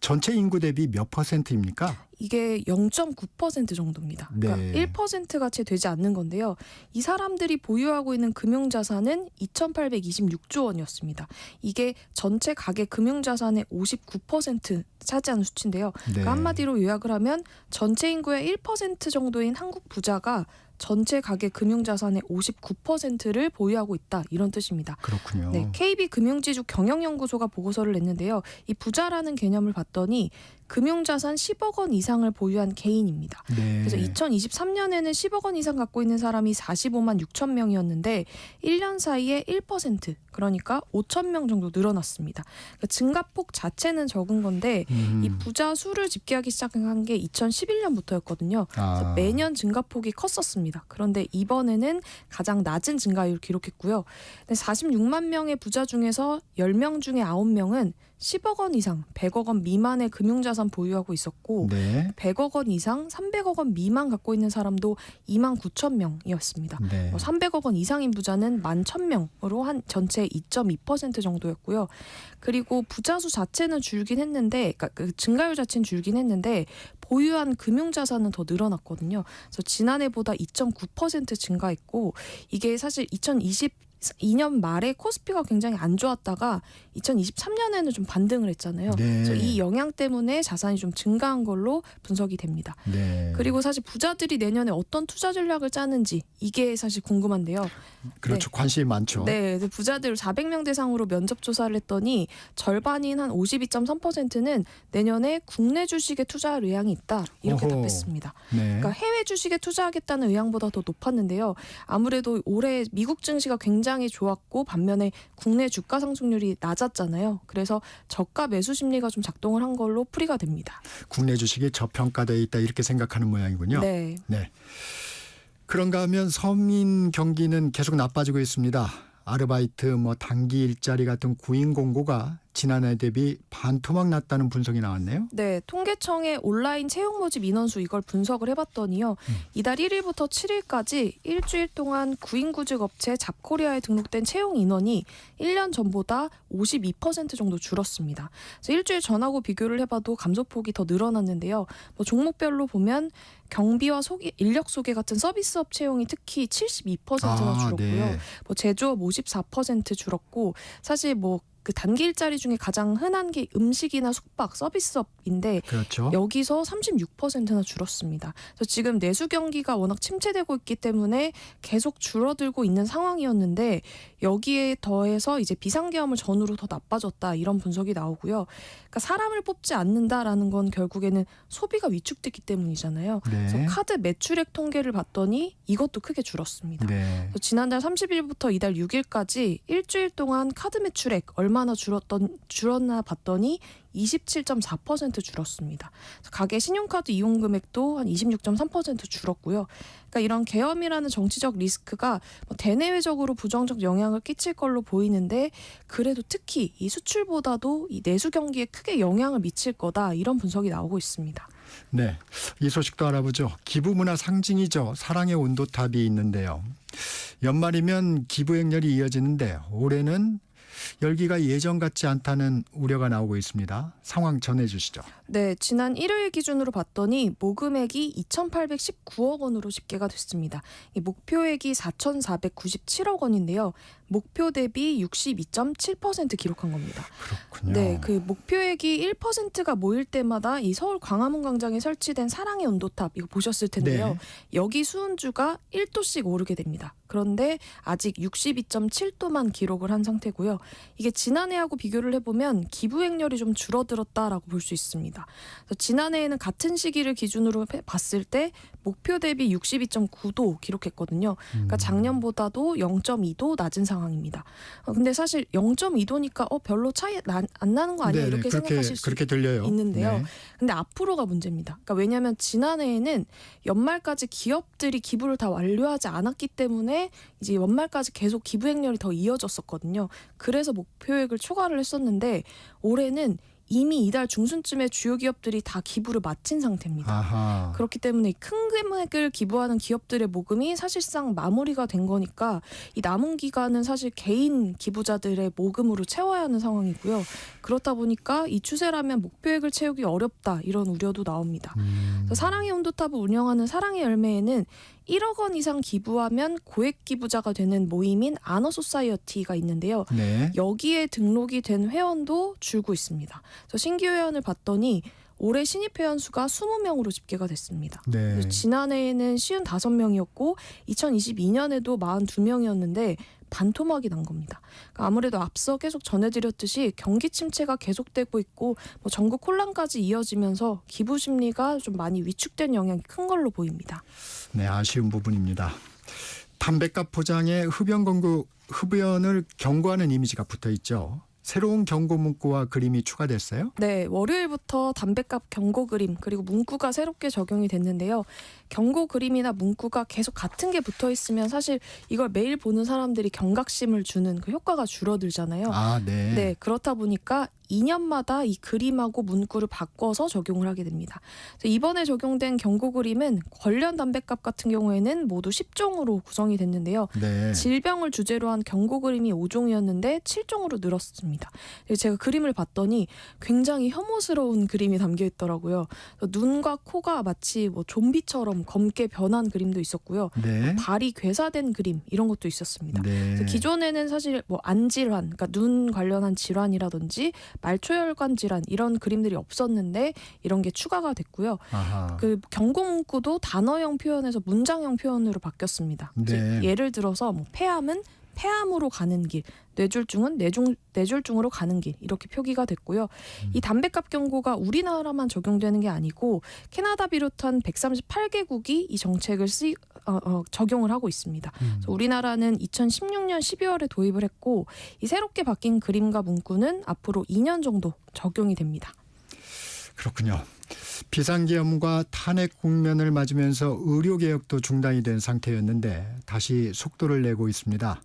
전체 인구 대비 몇 %입니까? 이게 0.9% 정도입니다. 네. 그러니까 1%가 채 되지 않는 건데요. 이 사람들이 보유하고 있는 금융자산은 2,826조 원이었습니다. 이게 전체 가계 금융자산의 59% 차지하는 수치인데요. 네. 그러니까 한마디로 요약을 하면 전체 인구의 1% 정도인 한국 부자가 전체 가계 금융자산의 59%를 보유하고 있다 이런 뜻입니다. 그렇군요. 네, KB금융지주 경영연구소가 보고서를 냈는데요. 이 부자라는 개념을 봤더니 금융자산 10억 원 이상을 보유한 개인입니다. 네. 그래서 2023년에는 10억 원 이상 갖고 있는 사람이 45만 6천 명이었는데 1년 사이에 1% 그러니까 5천 명 정도 늘어났습니다. 그러니까 증가폭 자체는 적은 건데 이 부자 수를 집계하기 시작한 게 2011년부터였거든요. 그래서 매년 증가폭이 컸었습니다. 그런데 이번에는 가장 낮은 증가율을 기록했고요. 46만 명의 부자 중에서 10명 중에 9명은 10억 원 이상, 100억 원 미만의 금융자산 보유하고 있었고 네. 100억 원 이상, 300억 원 미만 갖고 있는 사람도 2만 9천 명이었습니다. 네. 300억 원 이상인 부자는 11,000명으로 한 전체의 2.2% 정도였고요. 그리고 부자 수 자체는 줄긴 했는데 그러니까 그 증가율 자체는 줄긴 했는데 보유한 금융자산은 더 늘어났거든요. 그래서 지난해보다 2.9% 증가했고 이게 사실 2022년 말에 코스피가 굉장히 안 좋았다가 2023년에는 좀 반등을 했잖아요. 네. 그래서 이 영향 때문에 자산이 좀 증가한 걸로 분석이 됩니다. 네. 그리고 사실 부자들이 내년에 어떤 투자 전략을 짜는지 이게 사실 궁금한데요. 그렇죠. 관심이 많죠. 네, 부자들 400명 대상으로 면접 조사를 했더니 절반인 한 52.3%는 내년에 국내 주식에 투자할 의향이 있다 이렇게 어허. 답했습니다. 네. 그러니까 해외 주식에 투자하겠다는 의향보다 더 높았는데요. 아무래도 올해 미국 증시가 굉장히 좋았고 반면에 국내 주가 상승률이 낮았잖아요. 그래서 저가 매수 심리가 좀 작동을 한 걸로 풀이가 됩니다. 국내 주식이 저평가되어 있다 이렇게 생각하는 모양이군요. 네. 네. 그런가 하면 서민 경기는 계속 나빠지고 있습니다. 아르바이트, 단기 일자리 같은 구인 공고가 지난해 대비 반토막 났다는 분석이 나왔네요. 네, 통계청의 온라인 채용 모집 인원수 이걸 분석을 해봤더니요. 이달 1일부터 7일까지 일주일 동안 구인구직 업체 잡코리아에 등록된 채용 인원이 1년 전보다 52% 정도 줄었습니다. 그래서 일주일 전하고 비교를 해봐도 감소폭이 더 늘어났는데요. 종목별로 보면 경비와 인력 소개 같은 서비스업 채용이 특히 72%나 줄었고요. 네. 제조업 54% 줄었고 사실 그 단기 일자리 중에 가장 흔한 게 음식이나 숙박, 서비스업인데 그렇죠. 여기서 36%나 줄었습니다. 그래서 지금 내수 경기가 워낙 침체되고 있기 때문에 계속 줄어들고 있는 상황이었는데 여기에 더해서 이제 비상계엄을 전후로 더 나빠졌다 이런 분석이 나오고요. 그러니까 사람을 뽑지 않는다라는 건 결국에는 소비가 위축됐기 때문이잖아요. 네. 그래서 카드 매출액 통계를 봤더니 이것도 크게 줄었습니다. 네. 그래서 지난달 30일부터 이달 6일까지 일주일 동안 카드 매출액 얼마나 줄었나 봤더니 27.4% 줄었습니다. 가계 신용카드 이용 금액도 한 26.3% 줄었고요. 그러니까 이런 계엄이라는 정치적 리스크가 대내외적으로 부정적 영향을 끼칠 걸로 보이는데 그래도 특히 이 수출보다도 이 내수 경기에 크게 영향을 미칠 거다 이런 분석이 나오고 있습니다. 네, 이 소식도 알아보죠. 기부 문화 상징이죠. 사랑의 온도탑이 있는데요. 연말이면 기부 행렬이 이어지는데 올해는 열기가 예전 같지 않다는 우려가 나오고 있습니다. 상황 전해주시죠. 네, 지난 1일 기준으로 봤더니 모금액이 2,819억 원으로 집계가 됐습니다. 이 목표액이 4,497억 원인데요. 목표 대비 62.7% 기록한 겁니다. 그렇군요. 네, 그 목표액이 1%가 모일 때마다 이 서울 광화문 광장에 설치된 사랑의 온도탑 이거 보셨을 텐데요. 네. 여기 수온주가 1도씩 오르게 됩니다. 그런데 아직 62.7도만 기록을 한 상태고요. 이게 지난해하고 비교를 해보면 기부 행렬이 좀 줄어들었다라고 볼 수 있습니다. 그래서 지난해에는 같은 시기를 기준으로 봤을 때 목표 대비 62.9도 기록했거든요. 그러니까 작년보다도 0.2도 낮은 상황입니다. 근데 사실 0.2도니까 별로 차이 안 나는 거 아니야? 네, 이렇게 생각하실 수 그렇게 들려요. 있는데요. 네. 근데 앞으로가 문제입니다. 그러니까 왜냐하면 지난해에는 연말까지 기업들이 기부를 다 완료하지 않았기 때문에 이제 연말까지 계속 기부 행렬이 더 이어졌었거든요. 그래서 목표액을 초과를 했었는데 올해는 이미 이달 중순쯤에 주요 기업들이 다 기부를 마친 상태입니다. 아하. 그렇기 때문에 큰 금액을 기부하는 기업들의 모금이 사실상 마무리가 된 거니까 이 남은 기간은 사실 개인 기부자들의 모금으로 채워야 하는 상황이고요. 그렇다 보니까 이 추세라면 목표액을 채우기 어렵다 이런 우려도 나옵니다. 그래서 사랑의 온도탑을 운영하는 사랑의 열매에는 1억 원 이상 기부하면 고액 기부자가 되는 모임인 아너소사이어티가 있는데요. 네. 여기에 등록이 된 회원도 줄고 있습니다. 그래서 신규 회원을 봤더니 올해 신입 회원 수가 20명으로 집계가 됐습니다. 네. 그래서 지난해에는 55명이었고 2022년에도 42명이었는데 반토막이 난 겁니다. 그러니까 아무래도 앞서 계속 전해드렸듯이 경기 침체가 계속되고 있고 뭐 전국 혼란까지 이어지면서 기부 심리가 좀 많이 위축된 영향이 큰 걸로 보입니다. 네, 아쉬운 부분입니다. 담뱃값 포장에 흡연을 경고하는 이미지가 붙어 있죠. 새로운 경고 문구와 그림이 추가됐어요? 네, 월요일부터 담뱃값 경고 그림 그리고 문구가 새롭게 적용이 됐는데요. 경고 그림이나 문구가 계속 같은 게 붙어 있으면 사실 이걸 매일 보는 사람들이 경각심을 주는 그 효과가 줄어들잖아요. 아, 네. 네, 그렇다 보니까 2년마다 이 그림하고 문구를 바꿔서 적용을 하게 됩니다. 이번에 적용된 경고 그림은 관련 담뱃값 같은 경우에는 모두 10종으로 구성이 됐는데요. 네. 질병을 주제로 한 경고 그림이 5종이었는데 7종으로 늘었습니다. 제가 그림을 봤더니 굉장히 혐오스러운 그림이 담겨 있더라고요. 눈과 코가 마치 뭐 좀비처럼 검게 변한 그림도 있었고요. 네. 발이 괴사된 그림 이런 것도 있었습니다. 네. 그래서 기존에는 사실 뭐 안질환, 그러니까 눈 관련한 질환이라든지 말초혈관 질환 이런 그림들이 없었는데 이런 게 추가가 됐고요. 아하. 그 경고 문구도 단어형 표현에서 문장형 표현으로 바뀌었습니다. 네. 예를 들어서 뭐 폐암은 폐암으로 가는 길, 뇌졸중은 뇌졸중으로 가는 길 이렇게 표기가 됐고요. 이 담뱃값 경고가 우리나라만 적용되는 게 아니고 캐나다 비롯한 138개국이 이 정책을 적용을 하고 있습니다. 그래서 우리나라는 2016년 12월에 도입을 했고 이 새롭게 바뀐 그림과 문구는 앞으로 2년 정도 적용이 됩니다. 그렇군요. 비상계엄과 탄핵 국면을 맞으면서 의료개혁도 중단이 된 상태였는데 다시 속도를 내고 있습니다.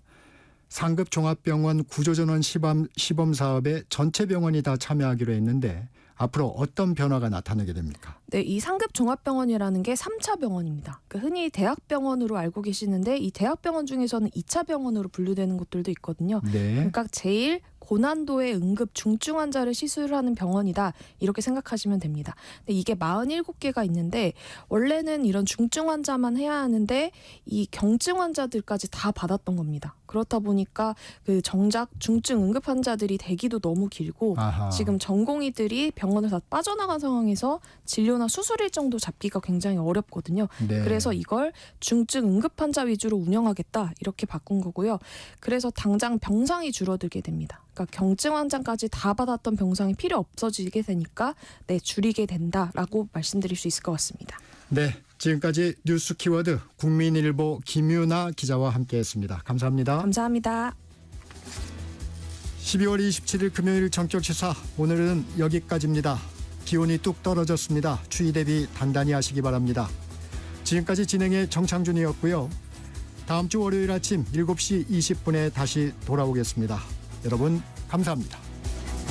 상급 종합병원 구조전원 시범 사업에 전체 병원이 다 참여하기로 했는데 앞으로 어떤 변화가 나타나게 됩니까? 네, 이 상급 종합병원이라는 게 3차 병원입니다. 흔히 대학병원으로 알고 계시는데 이 대학병원 중에서는 2차 병원으로 분류되는 곳들도 있거든요. 네. 그러니까 제일 고난도의 응급 중증 환자를 시술하는 병원이다 이렇게 생각하시면 됩니다. 근데 이게 47개가 있는데 원래는 이런 중증 환자만 해야 하는데 이 경증 환자들까지 다 받았던 겁니다. 그렇다 보니까 그 정작 중증 응급 환자들이 대기도 너무 길고 아하. 지금 전공의들이 병원을 다 빠져나간 상황에서 진료나 수술 일정도 잡기가 굉장히 어렵거든요. 네. 그래서 이걸 중증 응급 환자 위주로 운영하겠다 이렇게 바꾼 거고요. 그래서 당장 병상이 줄어들게 됩니다. 그러니까 경증 환자까지 다 받았던 병상이 필요 없어지게 되니까 네, 줄이게 된다라고 말씀드릴 수 있을 것 같습니다. 네, 지금까지 뉴스 키워드 국민일보 김유나 기자와 함께했습니다. 감사합니다. 감사합니다. 12월 27일 금요일 정격시사 오늘은 여기까지입니다. 기온이 뚝 떨어졌습니다. 추위 대비 단단히 하시기 바랍니다. 지금까지 진행의 정창준이었고요. 다음 주 월요일 아침 7시 20분에 다시 돌아오겠습니다. 여러분 감사합니다.